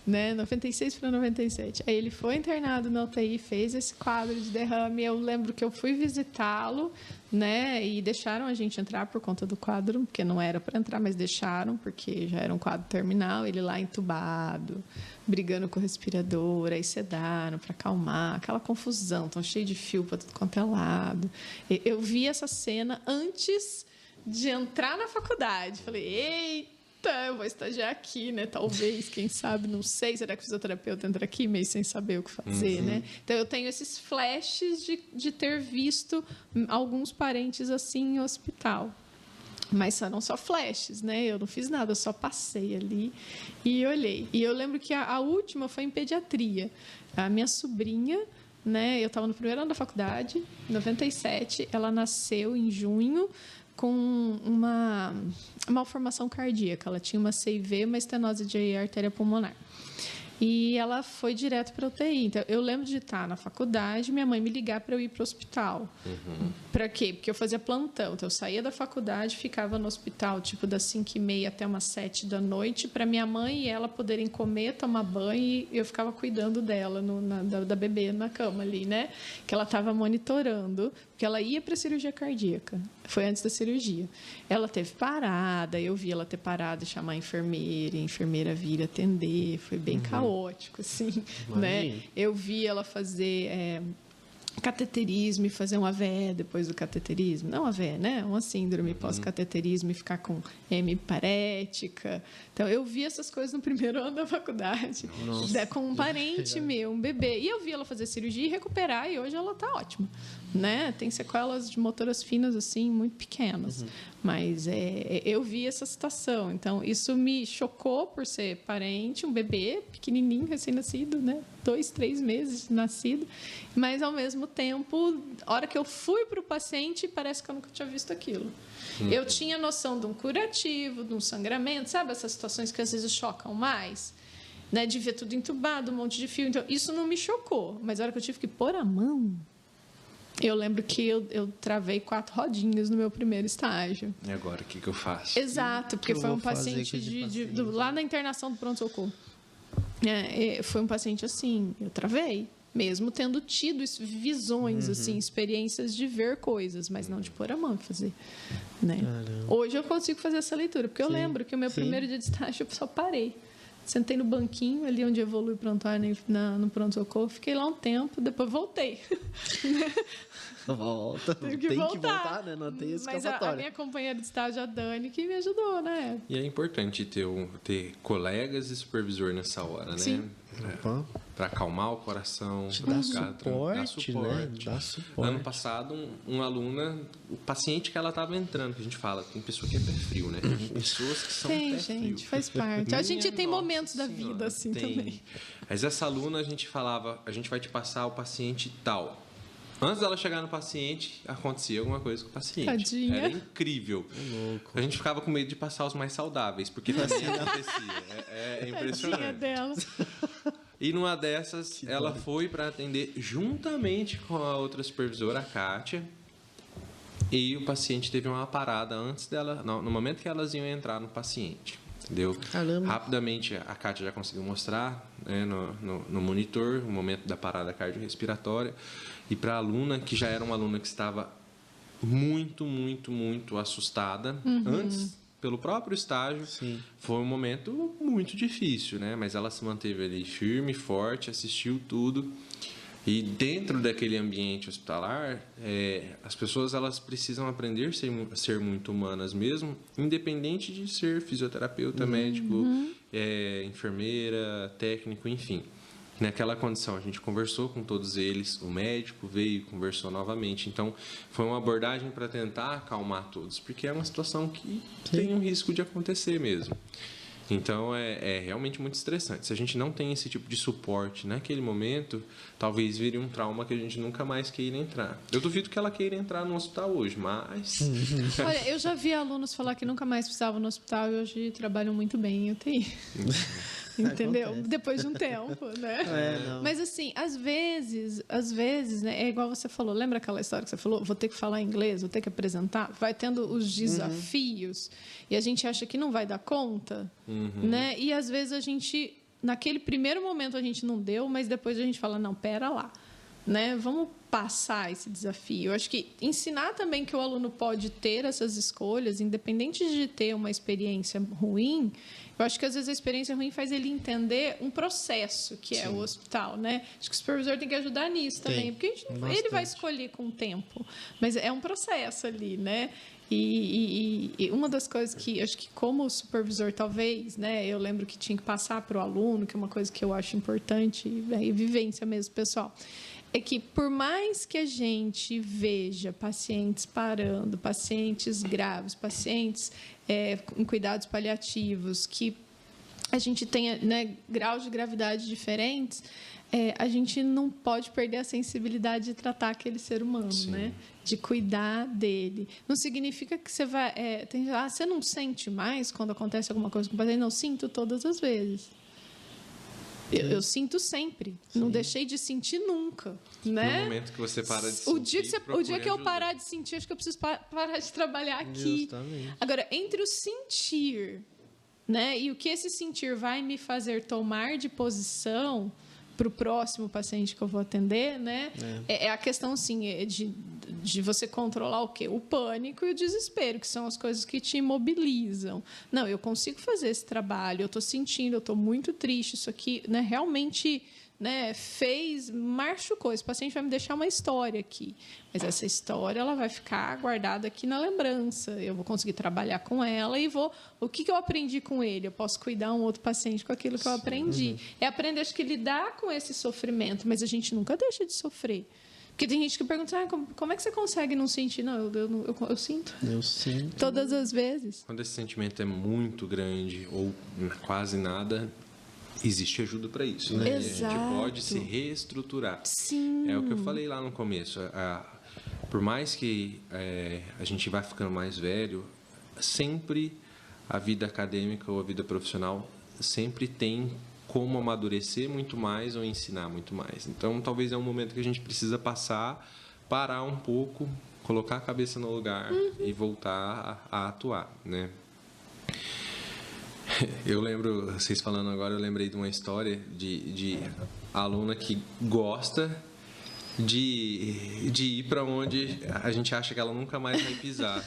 Né, 96 para 97. Aí ele foi internado na UTI, fez esse quadro de derrame. Eu lembro que eu fui visitá-lo, né, e deixaram a gente entrar por conta do quadro, porque não era para entrar, mas deixaram, porque já era um quadro terminal. Ele lá entubado, brigando com o respirador, aí sedaram para acalmar, aquela confusão, tão cheio de fio para tudo quanto é lado. Eu vi essa cena antes de entrar na faculdade. Falei, eita! Eu vou estagiar aqui, né? Talvez, quem sabe, não sei. Será que o fisioterapeuta entra aqui meio sem saber o que fazer, né? Então, eu tenho esses flashes de ter visto alguns parentes assim em hospital. Mas foram só flashes, né? Eu não fiz nada, eu só passei ali e olhei. E eu lembro que a última foi em pediatria. A minha sobrinha, né? Eu estava no primeiro ano da faculdade, em 97. Ela nasceu em junho com uma malformação cardíaca. Ela tinha uma CIV, uma estenose de artéria pulmonar. E ela foi direto para a UTI. Então, eu lembro de estar na faculdade, minha mãe me ligar para eu ir para o hospital. Para quê? Porque eu fazia plantão. Então, eu saía da faculdade, ficava no hospital, tipo, das 5h30 até umas 7 da noite, para minha mãe e ela poderem comer, tomar banho, e eu ficava cuidando dela, da bebê na cama ali, né? Que ela estava monitorando, porque ela ia para a cirurgia cardíaca. Foi antes da cirurgia. Ela teve parada, eu vi ela ter parado e chamar a enfermeira vir atender. Foi bem caótico, assim, né? Eu vi ela fazer cateterismo e fazer um AVE depois do cateterismo. Não AVE, né? Uma síndrome pós-cateterismo e ficar com hemiparética. Então, eu vi essas coisas no primeiro ano da faculdade. Com um parente meu, um bebê. E eu vi ela fazer cirurgia e recuperar, e hoje ela está ótima. Né? Tem sequelas de motoras finas, assim, muito pequenas. Mas eu vi essa situação. Então, isso me chocou por ser parente, um bebê pequenininho, recém-nascido, né? 2, 3 meses de nascido. Mas, ao mesmo tempo, a hora que eu fui para o paciente, parece que eu nunca tinha visto aquilo. Eu tinha noção de um curativo, de um sangramento, sabe? Essas situações que às vezes chocam mais. Né? De ver tudo entubado, um monte de fio. Então, isso não me chocou. Mas a hora que eu tive que pôr a mão... Eu lembro que eu travei 4 rodinhas no meu primeiro estágio. E agora, o que eu faço? Exato, porque foi um paciente lá na internação do pronto-socorro. Foi um paciente assim, eu travei, mesmo tendo tido visões, assim, experiências de ver coisas, mas não de pôr a mão e fazer. Né? Hoje eu consigo fazer essa leitura, porque eu lembro que o meu primeiro dia de estágio eu só parei. Sentei no banquinho, ali onde evolui o prontuário no pronto-socorro. Fiquei lá um tempo, depois voltei. Volta. Tem que voltar, né? Não tem escapatória. Mas a minha companheira de estágio, a Dani, que me ajudou, né? E é importante ter colegas e supervisor nessa hora, né? Sim. Para acalmar o coração, dar suporte, né? Dar suporte. Ano passado, uma aluna, o paciente que ela estava entrando, que a gente fala, tem pessoa que é pé frio, né? Tem pessoas que são pé frio. Gente, faz parte. A gente tem momentos da vida assim também. Mas essa aluna, a gente falava, a gente vai te passar o paciente tal. Antes dela chegar no paciente, acontecia alguma coisa com o paciente. Tadinha. Era incrível. A gente ficava com medo de passar os mais saudáveis, porque também acontecia. É impressionante. Tadinha dela. E numa dessas, ela foi para atender juntamente com a outra supervisora, a Kátia. E o paciente teve uma parada antes dela, no momento que elas iam entrar no paciente. Entendeu? Caramba. Rapidamente, a Kátia já conseguiu mostrar, né, no monitor o momento da parada cardiorrespiratória. E para a aluna, que já era uma aluna que estava muito, muito, muito assustada, antes, pelo próprio estágio, foi um momento muito difícil, né? Mas ela se manteve ali firme, forte, assistiu tudo. E dentro daquele ambiente hospitalar, as pessoas elas precisam aprender a ser muito humanas mesmo, independente de ser fisioterapeuta, médico, enfermeira, técnico, enfim. Naquela condição, a gente conversou com todos eles, o médico veio e conversou novamente. Então, foi uma abordagem para tentar acalmar todos, porque é uma situação que tem um risco de acontecer mesmo. Então, é realmente muito estressante. Se a gente não tem esse tipo de suporte naquele momento, talvez vire um trauma que a gente nunca mais queira entrar. Eu duvido que ela queira entrar no hospital hoje, mas... Olha, eu já vi alunos falar que nunca mais precisavam no hospital e hoje trabalham muito bem em UTI. Entendeu? Acontece. Depois de um tempo, né? Mas assim, às vezes, né, é igual você falou, lembra aquela história que você falou? Vou ter que falar inglês, vou ter que apresentar, vai tendo os desafios e a gente acha que não vai dar conta, né? E às vezes a gente, naquele primeiro momento a gente não deu, mas depois a gente fala, não, pera lá, né? Vamos passar esse desafio. Eu acho que ensinar também que o aluno pode ter essas escolhas, independente de ter uma experiência ruim. Eu acho que às vezes a experiência ruim faz ele entender um processo que é o hospital, né? Acho que o supervisor tem que ajudar nisso também, porque ele vai escolher com o tempo, mas é um processo ali, né? E uma das coisas que acho que como supervisor talvez, né? Eu lembro que tinha que passar para o aluno, que é uma coisa que eu acho importante, e vivência mesmo, pessoal. É que, por mais que a gente veja pacientes parando, pacientes graves, pacientes em cuidados paliativos, que a gente tenha, né, graus de gravidade diferentes, a gente não pode perder a sensibilidade de tratar aquele ser humano, né? De cuidar dele. Não significa que você vai... você não sente mais quando acontece alguma coisa com o paciente? Não, sinto todas as vezes. Eu sinto sempre. Não deixei de sentir nunca. Né? No momento que você para de sentir, o dia que eu parar de sentir, acho que eu preciso parar de trabalhar aqui. Justamente. Agora, entre o sentir, né, e o que esse sentir vai me fazer tomar de posição para o próximo paciente que eu vou atender, né? É a questão, assim, de você controlar o quê? O pânico e o desespero, que são as coisas que te imobilizam. Não, eu consigo fazer esse trabalho, eu estou sentindo, eu estou muito triste, isso aqui, né, realmente né, machucou. Esse paciente vai me deixar uma história aqui. Mas essa história ela vai ficar guardada aqui na lembrança. Eu vou conseguir trabalhar com ela e vou... O que eu aprendi com ele? Eu posso cuidar um outro paciente com aquilo que eu aprendi. É aprender, acho que, lidar com esse sofrimento. Mas a gente nunca deixa de sofrer. Porque tem gente que pergunta, como é que você consegue não sentir? Não, eu sinto. Eu sinto. Todas as vezes. Quando esse sentimento é muito grande ou quase nada, existe ajuda para isso, né? Exato. A gente pode se reestruturar. Sim. É o que eu falei lá no começo. Por mais que a gente vá ficando mais velho, sempre a vida acadêmica ou a vida profissional sempre tem como amadurecer muito mais ou ensinar muito mais. Então, talvez é um momento que a gente precisa parar um pouco, colocar a cabeça no lugar e voltar a atuar, né? Eu lembro, vocês falando agora, eu lembrei de uma história de aluna que gosta de ir para onde a gente acha que ela nunca mais vai pisar.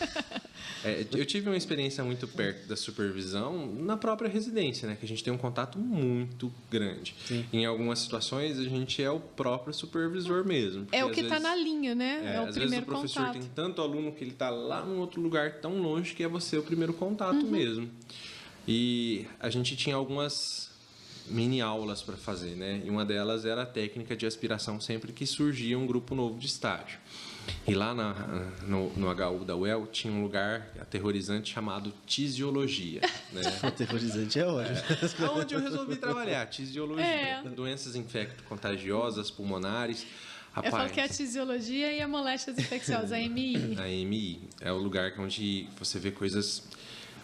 Eu tive uma experiência muito perto da supervisão na própria residência, né? Que a gente tem um contato muito grande. Sim. Em algumas situações, a gente é o próprio supervisor mesmo. É o que está na linha, né? É o às primeiro vezes o professor contato. tem tanto aluno que ele está lá num outro lugar tão longe que é você o primeiro contato mesmo. E a gente tinha algumas mini aulas para fazer, né? E uma delas era a técnica de aspiração sempre que surgia um grupo novo de estágio. E lá no HU da UEL tinha um lugar aterrorizante chamado tisiologia, né? Aterrorizante é ótimo. Onde eu resolvi trabalhar, tisiologia. Doenças infecto-contagiosas, pulmonares. Eu falo que é a tisiologia e a moléstias infecciosas, a AMI. A AMI é o lugar onde você vê coisas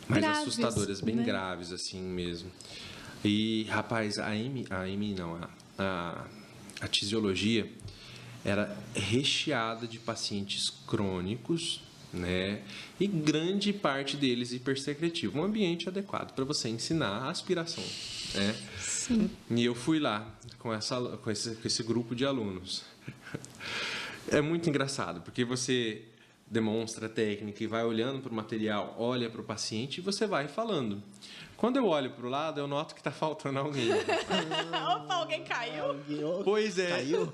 mais graves, assustadoras, bem né? graves assim mesmo. E, rapaz, a tisiologia era recheada de pacientes crônicos, né? E grande parte deles hipersecretivo. Um ambiente adequado para você ensinar a aspiração, né? Sim. E eu fui lá com esse grupo de alunos. É muito engraçado, porque você demonstra a técnica e vai olhando para o material, olha para o paciente e você vai falando. Quando eu olho para o lado, eu noto que está faltando alguém. Opa, alguém caiu? Pois é. Caiu?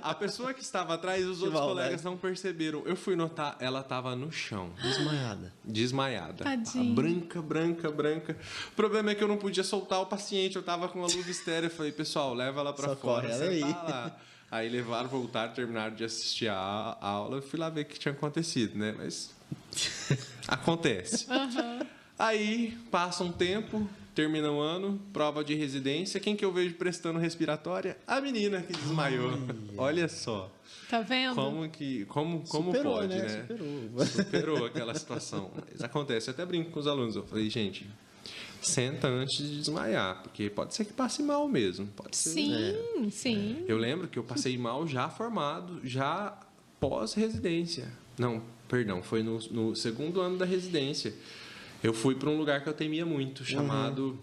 A pessoa que estava atrás, os outros colegas não perceberam. Eu fui notar, ela estava no chão. Desmaiada. Tadinho. Branca. O problema é que eu não podia soltar o paciente, eu estava com a luz estéreo. Eu falei, pessoal, leva ela para fora. Corre aí. Lá. Aí levaram, voltaram, terminaram de assistir a aula. Eu fui lá ver o que tinha acontecido, né? Mas acontece. Aí passa um tempo, termina o ano, prova de residência. Quem que eu vejo prestando respiratória? A menina que desmaiou. Olha só. Tá vendo? Como Superou, pode, né? Superou aquela situação. Mas acontece. Eu até brinco com os alunos. Eu falei, gente, senta antes de desmaiar, porque pode ser que passe mal mesmo. Pode ser. Sim. Eu lembro que eu passei mal já formado, já pós-residência. Não, perdão, foi no segundo ano da residência. Eu fui para um lugar que eu temia muito, chamado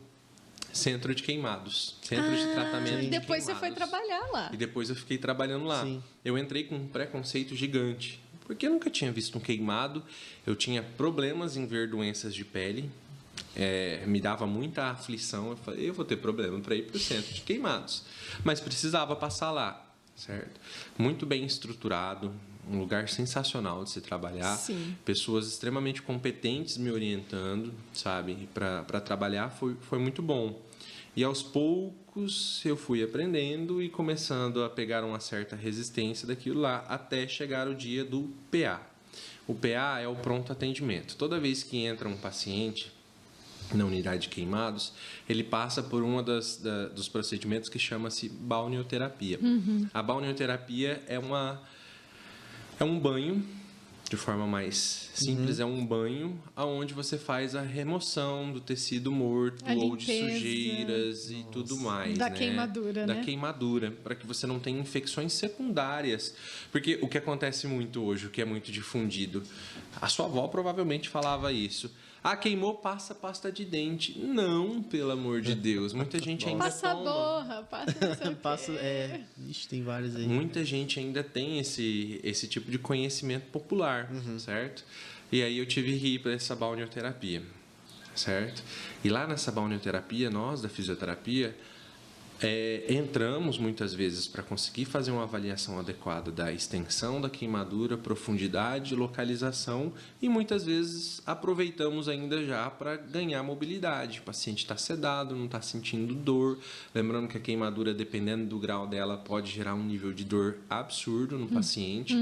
Centro de Queimados. Centro de Tratamento de Depois você Queimados. foi trabalhar lá. E depois eu fiquei trabalhando lá. Sim. Eu entrei com um preconceito gigante, porque eu nunca tinha visto um queimado. Eu tinha problemas em ver doenças de pele. Me dava muita aflição. Eu falei, eu vou ter problema para ir para o Centro de Queimados. Mas precisava passar lá, certo? Muito bem estruturado, um lugar sensacional de se trabalhar. Sim. Pessoas extremamente competentes me orientando, sabe? Para trabalhar foi muito bom. E aos poucos eu fui aprendendo e começando a pegar uma certa resistência daquilo lá, até chegar o dia do PA. O PA é o pronto atendimento. Toda vez que entra um paciente na unidade de queimados, ele passa por um dos procedimentos que chama-se balneoterapia. A balneoterapia é um banho, de forma mais simples, é um banho onde você faz a remoção do tecido morto ou de sujeiras e tudo mais. Da queimadura, né? Da queimadura, para que você não tenha infecções secundárias. Porque o que acontece muito hoje, o que é muito difundido, a sua avó provavelmente falava isso. Queimou, passa pasta de dente. Não, pelo amor de Deus. Muita gente ainda passa toma. Borra, passa Ixi, tem vários aí. Muita gente ainda tem esse tipo de conhecimento popular, certo? E aí eu tive que ir para essa balneoterapia, certo? E lá nessa balneoterapia, nós da fisioterapia, entramos muitas vezes para conseguir fazer uma avaliação adequada da extensão da queimadura, profundidade, localização e muitas vezes aproveitamos ainda já para ganhar mobilidade. O paciente está sedado, não está sentindo dor. Lembrando que a queimadura, dependendo do grau dela, pode gerar um nível de dor absurdo no paciente.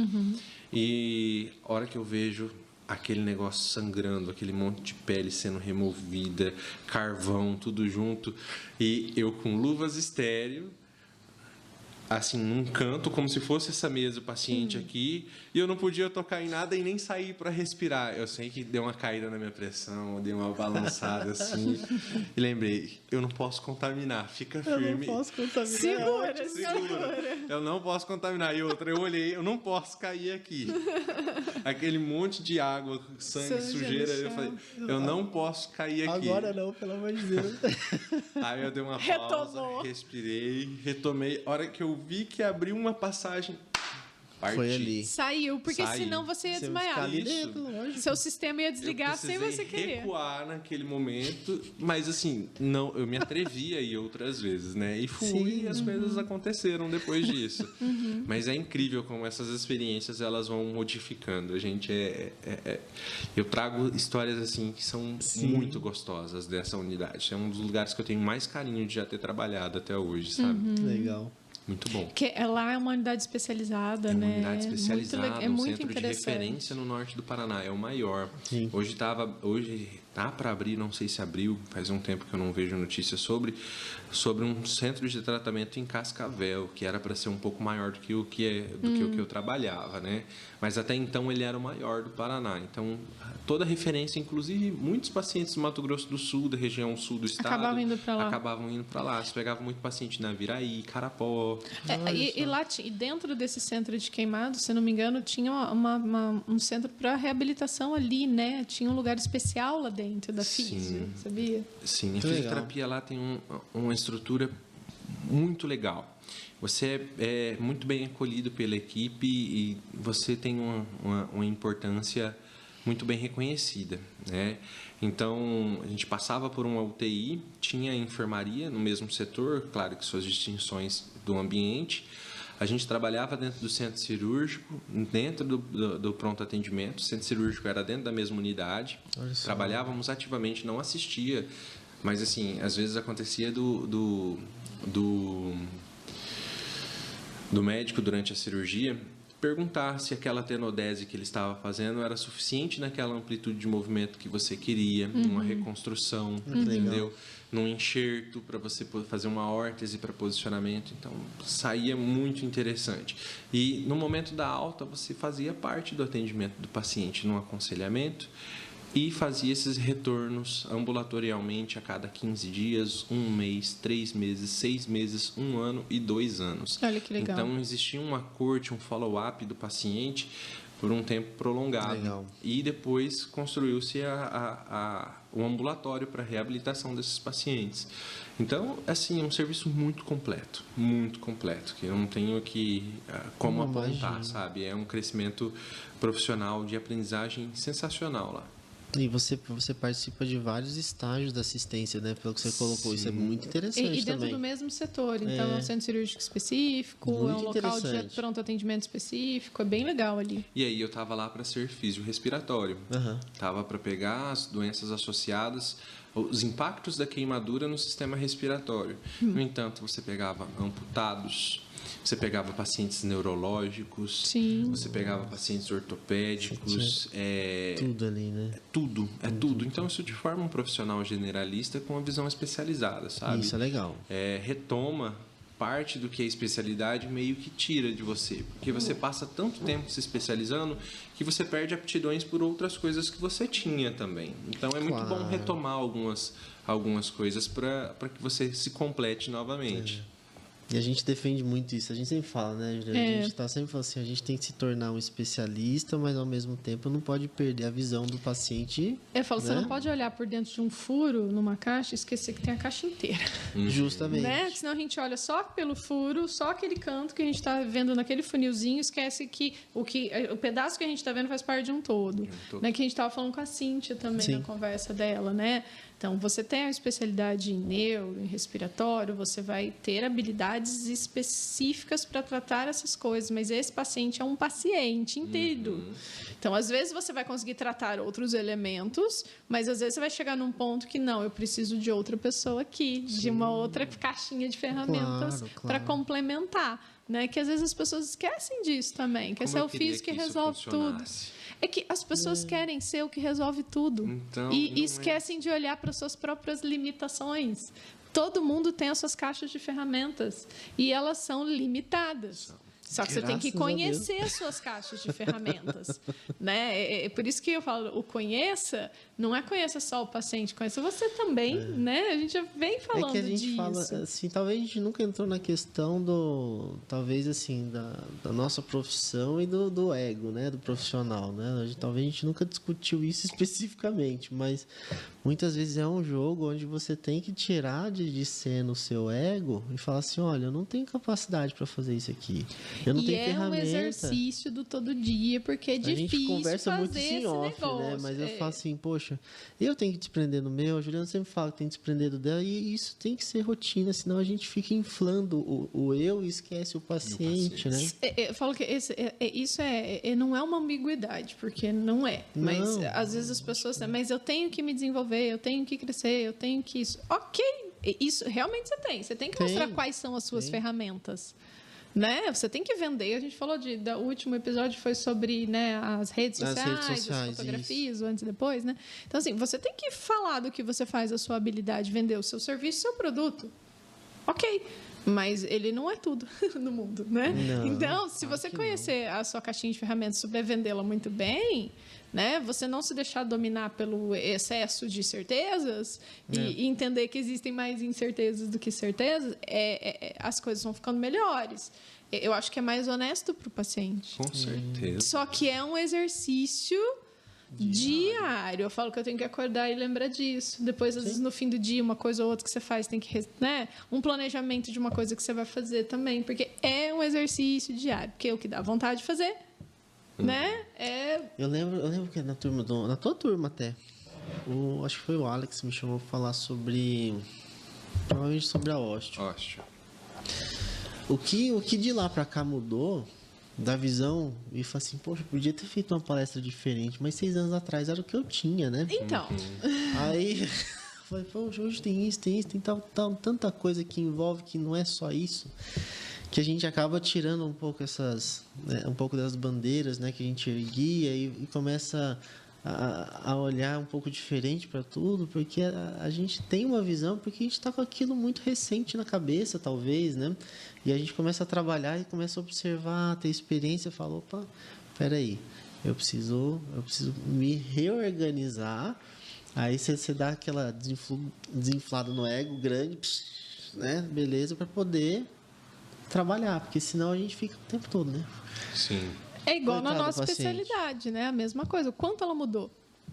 E a hora que eu vejo aquele negócio sangrando, aquele monte de pele sendo removida, carvão, tudo junto, e eu com luvas estéreo, assim, num canto, como se fosse essa mesa, o paciente aqui, e eu não podia tocar em nada e nem sair para respirar. Eu sei que deu uma caída na minha pressão, deu uma balançada assim, e lembrei, eu não posso contaminar, fica firme. Eu não posso contaminar. Segura. Eu não posso contaminar. E outra, eu olhei, eu não posso cair aqui. Aquele monte de água, sangue, sujeira, eu falei, eu não posso cair aqui. Agora não, pelo amor de Deus. Aí eu dei uma pausa, respirei, retomei. A hora que eu vi que abriu uma passagem, parti. Foi ali. Saiu, porque Saí. senão você ia Você vai desmaiar. ficar ali Isso. dentro, lógico. Seu sistema ia desligar Eu sem precisei você querer. recuar naquele momento, mas assim, não, eu me atrevi a ir outras vezes, né? E fui, Sim. e as coisas aconteceram depois disso. Mas é incrível como essas experiências elas vão modificando. A gente eu trago histórias assim que são muito gostosas dessa unidade. É um dos lugares que eu tenho mais carinho de já ter trabalhado até hoje, sabe? Legal. Muito bom. Porque lá é uma unidade especializada, É uma né? unidade especializada, É muito um centro de interessante. referência no norte do Paraná, é o maior. Sim. Hoje tá para abrir, não sei se abriu, faz um tempo que eu não vejo notícias sobre um centro de tratamento em Cascavel, que era para ser um pouco maior do que o que eu trabalhava, né? Mas até então ele era o maior do Paraná. Então, toda referência, inclusive muitos pacientes do Mato Grosso do Sul, da região sul do estado, Acabavam indo pra lá. Você pegava muito paciente na Viraí, Carapó. E lá, e dentro desse centro de queimado, se não me engano, tinha um centro para reabilitação ali, né? Tinha um lugar especial lá dentro da físio, sabia? Sim, a Muito fisioterapia lá tem uma estrutura muito legal. Você é muito bem acolhido pela equipe e você tem uma importância muito bem reconhecida, né? Então, a gente passava por uma UTI, tinha a enfermaria no mesmo setor, claro que suas distinções do ambiente. A gente trabalhava dentro do centro cirúrgico, dentro do pronto atendimento. O centro cirúrgico era dentro da mesma unidade. Trabalhávamos ativamente, não assistia, mas assim, às vezes acontecia do médico durante a cirurgia perguntar se aquela tenodese que ele estava fazendo era suficiente naquela amplitude de movimento que você queria, numa reconstrução, entendeu? Num enxerto para você fazer uma órtese para posicionamento. Então, saía muito interessante. E no momento da alta, você fazia parte do atendimento do paciente no aconselhamento e fazia esses retornos ambulatorialmente a cada 15 dias, 1 mês, 3 meses, 6 meses, 1 ano e 2 anos. Olha que legal. Então, existia uma corte, um follow-up do paciente por um tempo prolongado. Legal. E depois construiu-se o ambulatório para reabilitação desses pacientes. Então, assim, é um serviço muito completo, que eu não tenho como apontar, sabe? É um crescimento profissional de aprendizagem sensacional lá. E você participa de vários estágios da assistência, né? Pelo que você colocou, isso é muito interessante E dentro também. do mesmo setor. Então, é um centro cirúrgico específico, Muito é um local de interessante. pronto atendimento específico. É bem legal ali. E aí eu estava lá para ser físio-respiratório. Estava para pegar as doenças associadas, os impactos da queimadura no sistema respiratório. No entanto, você pegava amputados, você pegava pacientes neurológicos, Sim. você pegava pacientes ortopédicos, Tudo ali, né? tudo. Então, isso te forma um profissional generalista com uma visão especializada, sabe? Isso é legal. Retoma parte do que é especialidade, meio que tira de você. Porque você passa tanto tempo se especializando que você perde aptidões por outras coisas que você tinha também. Então, é muito bom retomar algumas coisas para que você se complete novamente. E a gente defende muito isso. A gente sempre fala, né, Juliana? A gente tá sempre falando assim, a gente tem que se tornar um especialista, mas ao mesmo tempo não pode perder a visão do paciente. Eu falo, né? você não pode olhar por dentro de um furo numa caixa e esquecer que tem a caixa inteira. Justamente. Né? Senão a gente olha só pelo furo, só aquele canto que a gente está vendo naquele funilzinho, esquece que o pedaço que a gente está vendo faz parte de um todo. Né? Que a gente estava falando com a Cíntia também na conversa dela, né? Então, você tem a especialidade em neuro, em respiratório, você vai ter habilidades específicas para tratar essas coisas, mas esse paciente é um paciente inteiro. Então, às vezes, você vai conseguir tratar outros elementos, mas às vezes você vai chegar num ponto que não, eu preciso de outra pessoa aqui, de uma outra caixinha de ferramentas para complementar. Né? Que às vezes as pessoas esquecem disso também, que esse é o físico que resolve tudo. É que as pessoas querem ser o que resolve tudo. Então, e esquecem de olhar para suas próprias limitações. Todo mundo tem as suas caixas de ferramentas e elas são limitadas. Só que você tem que conhecer as suas caixas de ferramentas, né? É por isso que eu falo, o conheça, não é conheça só o paciente, conheça você também, né? A gente já vem falando disso. É que a gente fala, assim, talvez a gente nunca entrou na questão do, talvez assim, da nossa profissão e do ego, né? Do profissional, né? Talvez a gente nunca discutiu isso especificamente, mas muitas vezes é um jogo onde você tem que tirar de cena o seu ego e falar assim, olha, eu não tenho capacidade para fazer isso aqui. Eu não tenho ferramenta. E é um exercício do todo dia, porque é difícil fazer esse negócio. A gente conversa muito em off, né? Mas eu falo assim, poxa, eu tenho que desprender do meu, a Juliana sempre fala que tem que desprender do dela, e isso tem que ser rotina, senão a gente fica inflando o eu e esquece o paciente, né? Eu falo que isso não é uma ambiguidade, porque não é. Mas não, às vezes as pessoas dizem, mas eu tenho que me desenvolver, eu tenho que crescer, eu tenho que isso. Ok, isso realmente você tem. Você tem que mostrar quais são as suas ferramentas. Né? Você tem que vender. A gente falou o último episódio foi sobre, né, as redes sociais, as fotografias, o antes e depois, né? Então, assim, você tem que falar do que você faz, a sua habilidade, vender o seu serviço, o seu produto. Ok. Mas ele não é tudo no mundo, né? Não, então, se você conhecer a sua caixinha de ferramentas, souber vendê-la muito bem, né? Você não se deixar dominar pelo excesso de certezas e entender que existem mais incertezas do que certezas, as coisas vão ficando melhores. Eu acho que é mais honesto para o paciente. Com certeza. Só que é um exercício diário. Eu falo que eu tenho que acordar e lembrar disso. Depois, às vezes, no fim do dia, uma coisa ou outra que você faz, tem que, né? Um planejamento de uma coisa que você vai fazer também, porque é um exercício diário. Porque é o que dá vontade de fazer, né? Eu lembro que na tua turma até, acho que foi o Alex que me chamou para falar provavelmente sobre a ósteo. O que de lá para cá mudou da visão, e falei assim, poxa, podia ter feito uma palestra diferente, mas 6 anos atrás era o que eu tinha, né? Então. Aí, falei, poxa, hoje tem isso, tem tanta coisa que envolve que não é só isso, que a gente acaba tirando um pouco um pouco das bandeiras, né, que a gente erguia e começa a olhar um pouco diferente para tudo, porque a gente tem uma visão, porque a gente está com aquilo muito recente na cabeça, talvez, né? E a gente começa a trabalhar e começa a observar, ter experiência, fala, opa, peraí, eu preciso me reorganizar. Aí você dá aquela desinflada no ego grande, né? Beleza, para poder trabalhar, porque senão a gente fica o tempo todo, né? Sim. É igual na nossa especialidade, né? A mesma coisa. O quanto ela mudou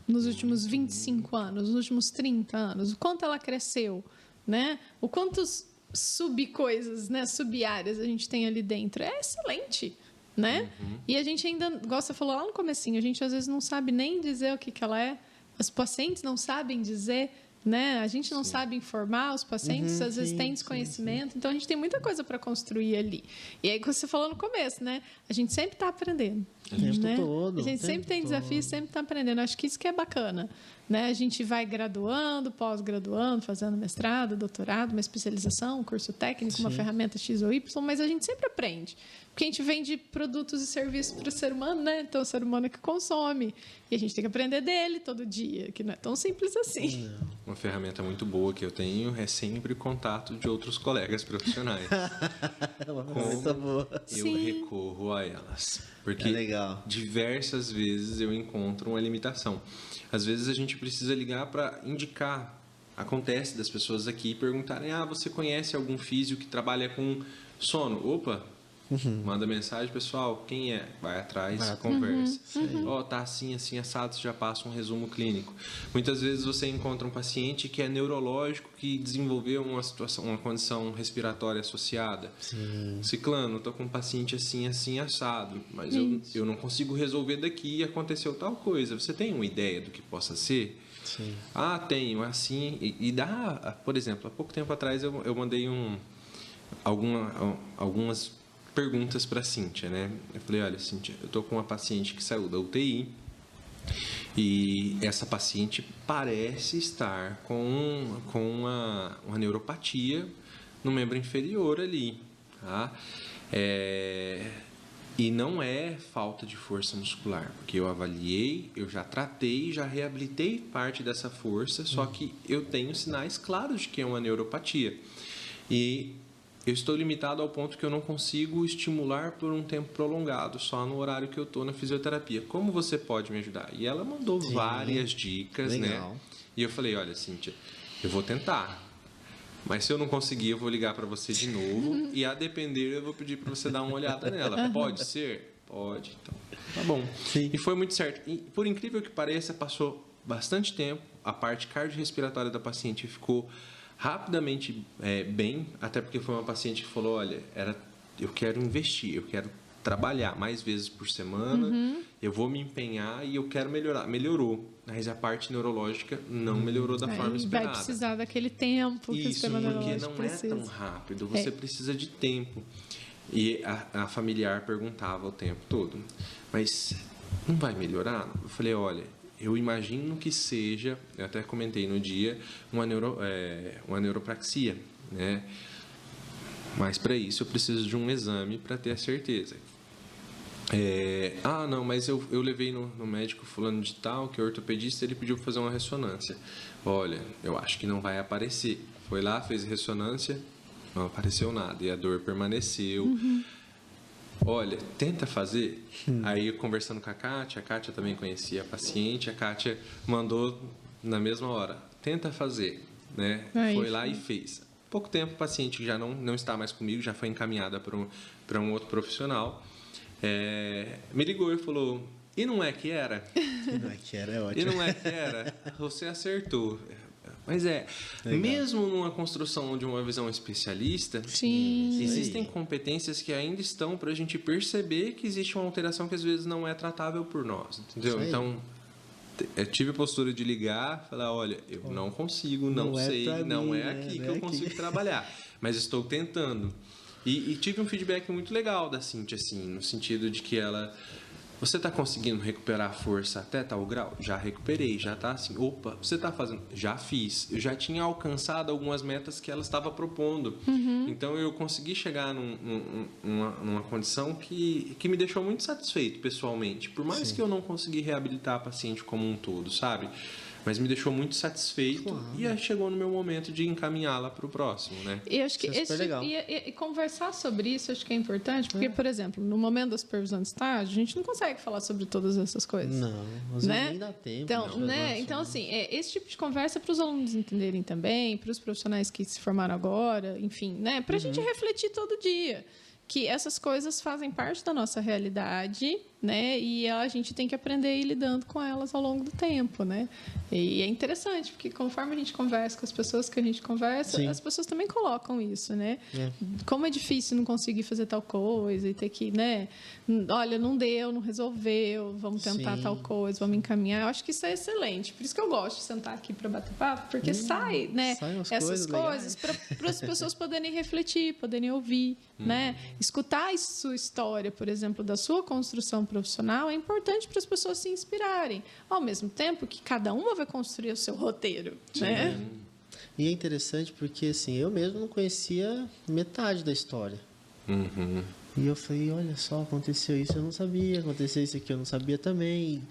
nos últimos 25 anos, nos últimos 30 anos? O quanto ela cresceu, né? O quantos sub-coisas, né? Sub-áreas a gente tem ali dentro. É excelente, né? E a gente ainda, igual você falou lá no comecinho, a gente às vezes não sabe nem dizer o que ela é. Os pacientes não sabem dizer, né? A gente não sabe informar os pacientes, às vezes tem desconhecimento. Então, a gente tem muita coisa para construir ali. E aí, como você falou no começo, né? A gente sempre está aprendendo. O tempo todo. A gente sempre tem desafios, sempre está aprendendo. Acho que isso que é bacana. Né? A gente vai graduando, pós-graduando, fazendo mestrado, doutorado, uma especialização, um curso técnico, uma ferramenta X ou Y, mas a gente sempre aprende. Porque a gente vende produtos e serviços para o ser humano, né? Então, o ser humano é que consome. E a gente tem que aprender dele todo dia, que não é tão simples assim. Uma ferramenta muito boa que eu tenho é sempre contato de outros colegas profissionais. Uma ferramenta boa. Eu recorro a elas. Porque diversas vezes eu encontro uma limitação. Às vezes a gente precisa ligar para indicar. Acontece das pessoas aqui perguntarem: você conhece algum físio que trabalha com sono? Opa, Manda mensagem, pessoal, quem é? Vai atrás, conversa. Ó, tá assim, assim, assado, você já passa um resumo clínico. Muitas vezes você encontra um paciente que é neurológico, que desenvolveu uma situação, uma condição respiratória associada. Ciclano, tô com um paciente assim, assim, assado, mas eu não consigo resolver daqui e aconteceu tal coisa. Você tem uma ideia do que possa ser? Sim. Ah, tenho, assim, e dá, por exemplo, há pouco tempo atrás eu mandei algumas perguntas para a Cíntia, né? Eu falei, olha, Cíntia, eu tô com uma paciente que saiu da UTI e essa paciente parece estar com uma neuropatia no membro inferior ali, tá? E não é falta de força muscular, porque eu avaliei, eu já tratei, já reabilitei parte dessa força, só que eu tenho sinais claros de que é uma neuropatia. E eu estou limitado ao ponto que eu não consigo estimular por um tempo prolongado, só no horário que eu estou na fisioterapia. Como você pode me ajudar? E ela mandou várias dicas, legal, né? E eu falei, olha, Cíntia, eu vou tentar. Mas se eu não conseguir, eu vou ligar para você de novo e, a depender, eu vou pedir para você dar uma olhada nela. Pode ser? Pode. Então, tá bom. Sim. E foi muito certo. E, por incrível que pareça, passou bastante tempo. A parte cardiorrespiratória da paciente ficou rapidamente bem, até porque foi uma paciente que falou, olha, eu quero investir, eu quero trabalhar mais vezes por semana, eu vou me empenhar e eu quero melhorar. Melhorou, mas a parte neurológica não melhorou da forma esperada. Vai precisar daquele tempo que o sistema neurológico porque não é tão rápido, você precisa de tempo. E a familiar perguntava o tempo todo, mas não vai melhorar? Eu falei, olha, eu imagino que seja, eu até comentei no dia, uma neuropraxia, né? Mas para isso eu preciso de um exame para ter a certeza. Não, mas eu levei no médico fulano de tal, que é ortopedista, ele pediu para fazer uma ressonância. Olha, eu acho que não vai aparecer. Foi lá, fez ressonância, não apareceu nada, e a dor permaneceu. Olha, tenta fazer. Aí, eu conversando com a Kátia também conhecia a paciente, a Kátia mandou na mesma hora, tenta fazer, né? Foi lá e fez. Pouco tempo, o paciente já não está mais comigo, já foi encaminhada para um outro profissional. Me ligou e falou, e não é que era? E não é que era, é ótimo. E não é que era? Você acertou. Mas legal, mesmo numa construção de uma visão especialista, existem competências que ainda estão para a gente perceber que existe uma alteração que às vezes não é tratável por nós, entendeu? Então, eu tive a postura de ligar, falar, olha, eu não consigo, não sei, não é aqui que eu consigo trabalhar, mas estou tentando. E tive um feedback muito legal da Cíntia, assim, no sentido de que ela... Você está conseguindo recuperar a força até tal grau? Já recuperei, já está assim. Opa, você está fazendo? Já fiz. Eu já tinha alcançado algumas metas que ela estava propondo. Então, eu consegui chegar numa condição que me deixou muito satisfeito pessoalmente. Por mais que eu não consegui reabilitar a paciente como um todo, sabe? Mas me deixou muito satisfeito e aí chegou no meu momento de encaminhá-la para o próximo, né? E acho que e conversar sobre isso acho que é importante, porque, por exemplo, no momento da supervisão de estágio, a gente não consegue falar sobre todas essas coisas. Não, às vezes nem dá tempo. Então, assim, esse tipo de conversa para os alunos entenderem também, para os profissionais que se formaram agora, enfim, né? Para a gente refletir todo dia que essas coisas fazem parte da nossa realidade, né? E a gente tem que aprender a ir lidando com elas ao longo do tempo, né? E é interessante, porque conforme a gente conversa com as pessoas que a gente conversa, as pessoas também colocam isso, né? Como é difícil não conseguir fazer tal coisa e ter que, né? Olha, não deu, não resolveu, vamos tentar tal coisa, vamos encaminhar. Eu acho que isso é excelente. Por isso que eu gosto de sentar aqui para bater papo, porque sai, né? Essas coisas para as pessoas poderem refletir, poderem ouvir, né? Escutar a sua história, por exemplo, da sua construção profissional é importante para as pessoas se inspirarem, ao mesmo tempo que cada uma vai construir o seu roteiro, né? E é interessante porque, assim, eu mesmo não conhecia metade da história. E eu falei, olha só, aconteceu isso, eu não sabia, aconteceu isso aqui, eu não sabia também.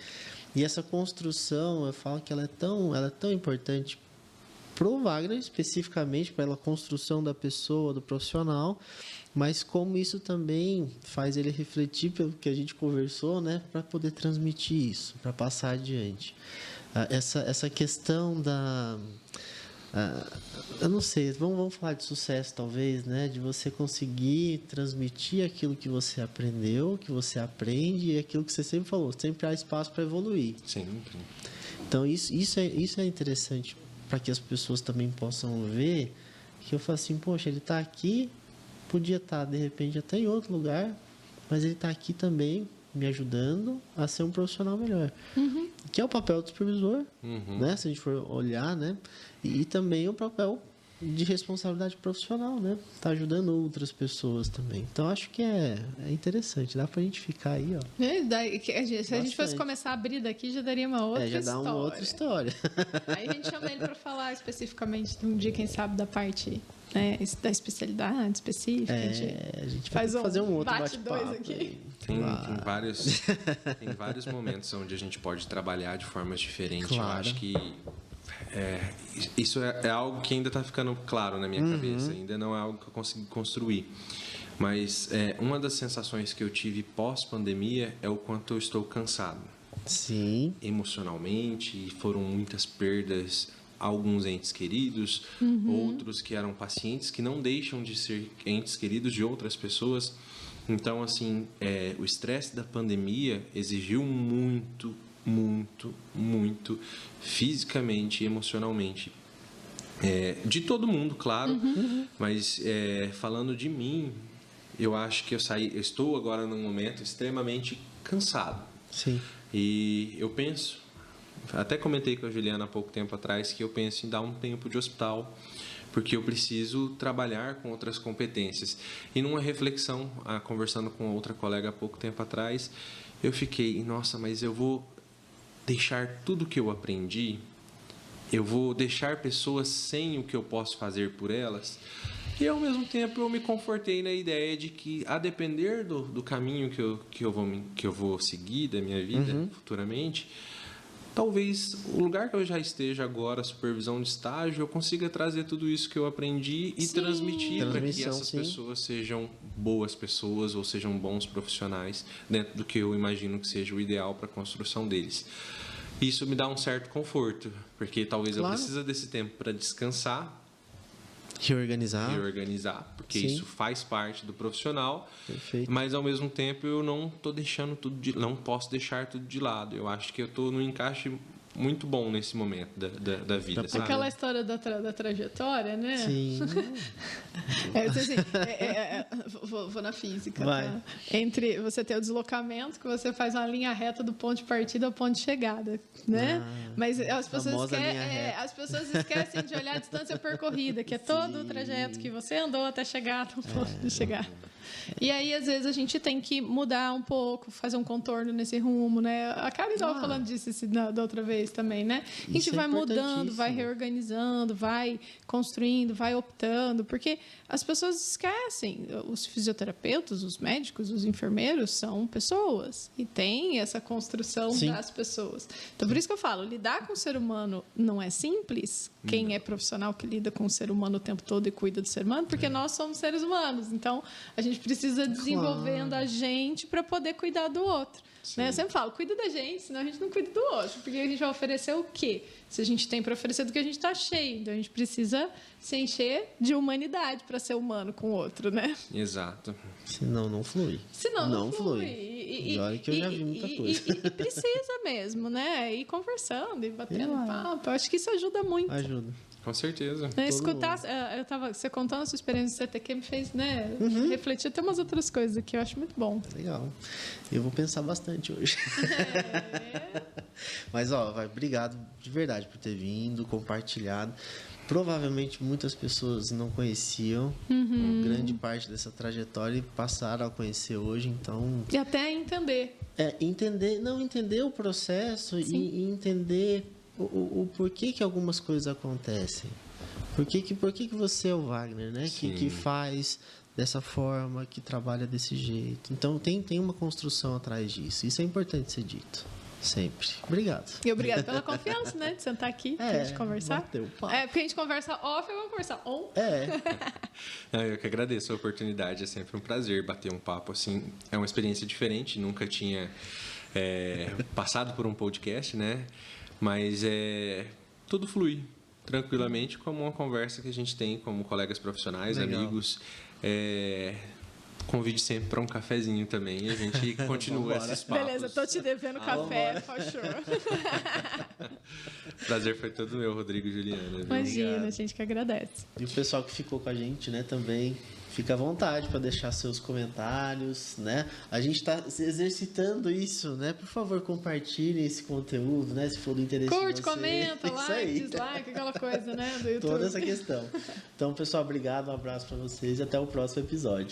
E essa construção, eu falo que ela é tão importante pro Wagner, especificamente, pela construção da pessoa, do profissional, mas como isso também faz ele refletir pelo que a gente conversou, né, para poder transmitir isso, para passar adiante. Essa questão eu não sei, vamos falar de sucesso talvez, né? De você conseguir transmitir aquilo que você aprendeu, que você aprende e aquilo que você sempre falou. Sempre há espaço para evoluir. Sempre. Então, isso é interessante para que as pessoas também possam ver que eu falo assim, poxa, ele está aqui, podia estar, de repente, até em outro lugar, mas ele está aqui também me ajudando a ser um profissional melhor. Que é o papel do supervisor, né? Se a gente for olhar, né? E também o papel de responsabilidade profissional, né? Tá ajudando outras pessoas também. Então, acho que é interessante. Dá pra gente ficar aí, ó. Se a gente fosse começar a abrir daqui, já daria uma outra história. Já dá uma outra história. Aí a gente chama ele para falar especificamente de um dia, quem sabe, da parte, né, da especialidade específica. A gente vai fazer um outro bate-papo aqui. Tem vários momentos onde a gente pode trabalhar de formas diferentes. Claro. Eu acho que isso é algo que ainda está ficando claro na minha cabeça. Ainda não é algo que eu consegui construir. Mas uma das sensações que eu tive pós-pandemia é o quanto eu estou cansado. Sim. Emocionalmente, foram muitas perdas, alguns entes queridos, outros que eram pacientes que não deixam de ser entes queridos de outras pessoas. Então, assim, o estresse da pandemia exigiu muito, muito, muito fisicamente e emocionalmente. De todo mundo, claro, mas falando de mim, eu acho que eu estou agora num momento extremamente cansado. Sim. E eu penso, até comentei com a Juliana há pouco tempo atrás, que eu penso em dar um tempo de hospital, porque eu preciso trabalhar com outras competências. E numa reflexão, conversando com outra colega há pouco tempo atrás, eu fiquei, nossa, mas eu vou deixar tudo que eu aprendi, eu vou deixar pessoas sem o que eu posso fazer por elas. E ao mesmo tempo eu me confortei na ideia de que, a depender do caminho que eu vou seguir da minha vida futuramente, talvez o lugar que eu já esteja agora, supervisão de estágio, eu consiga trazer tudo isso que eu aprendi e transmitir para que essas pessoas sejam boas pessoas ou sejam bons profissionais dentro do que eu imagino que seja o ideal para a construção deles. Isso me dá um certo conforto, porque talvez eu precise desse tempo para descansar, reorganizar, porque isso faz parte do profissional. Perfeito. Mas ao mesmo tempo eu não estou deixando não posso deixar tudo de lado. Eu acho que eu estou num encaixe muito bom nesse momento da vida, sabe? Aquela história da trajetória, né? Sim. Vou na física. Vai. Tá? Entre você ter o deslocamento, que você faz uma linha reta do ponto de partida ao ponto de chegada, né? Mas as pessoas esquecem de olhar a distância percorrida, que é todo o trajeto que você andou até chegar no ponto de chegada. E aí, às vezes, a gente tem que mudar um pouco, fazer um contorno nesse rumo, né? A Karen estava falando disso da outra vez também, né? A gente vai mudando, vai reorganizando, vai construindo, vai optando, porque as pessoas esquecem. Os fisioterapeutas, os médicos, os enfermeiros são pessoas e tem essa construção das pessoas. Então, por isso que eu falo, lidar com o ser humano não é simples. Quem é profissional que lida com o ser humano o tempo todo e cuida do ser humano, porque nós somos seres humanos. Então, a gente precisa desenvolvendo a gente para poder cuidar do outro. Né? Eu sempre falo, cuida da gente, senão a gente não cuida do outro. Porque a gente vai oferecer o quê? Se a gente tem para oferecer do que a gente está cheio. Então, a gente precisa se encher de humanidade para ser humano com o outro, né? Exato. Senão não flui. Senão não flui. E olha que eu já vi muita coisa. E precisa mesmo, né? Ir conversando, e batendo papo. Eu acho que isso ajuda muito. Ajuda. Com certeza. Escutar, você contando a sua experiência no CTQ me fez, né, refletir até umas outras coisas aqui, eu acho muito bom. Legal. Eu vou pensar bastante hoje. Mas, obrigado de verdade por ter vindo, compartilhado. Provavelmente muitas pessoas não conheciam grande parte dessa trajetória e passaram a conhecer hoje, então... E até entender. Entender o processo e entender o porquê que algumas coisas acontecem. Por que você é o Wagner, né? Que faz dessa forma, que trabalha desse jeito. Então, tem uma construção atrás disso. Isso é importante ser dito. Sempre. Obrigado. E obrigado pela confiança, né? De sentar aqui pra gente conversar. Porque a gente conversa off e vamos conversar on. Eu que agradeço a oportunidade. É sempre um prazer bater um papo assim. É uma experiência diferente. Nunca tinha passado por um podcast, né? Mas tudo flui. tranquilamente como uma conversa que a gente tem como colegas profissionais, Legal. amigos. Convide sempre para um cafezinho também e a gente continua esses papos. Beleza, tô te devendo café, for sure. Prazer foi todo meu, Rodrigo e Juliana. Viu? Imagina, Obrigado. a gente que agradece. E o pessoal que ficou com a gente, né, também, fica à vontade para deixar seus comentários, né? A gente está exercitando isso, né? Por favor, compartilhem esse conteúdo, né? Se for do interesse Curte, de vocês. comenta, Isso like, aí. dislike, aquela coisa, né, do YouTube. Toda essa questão. Então, pessoal, obrigado, um abraço para vocês e até o próximo episódio.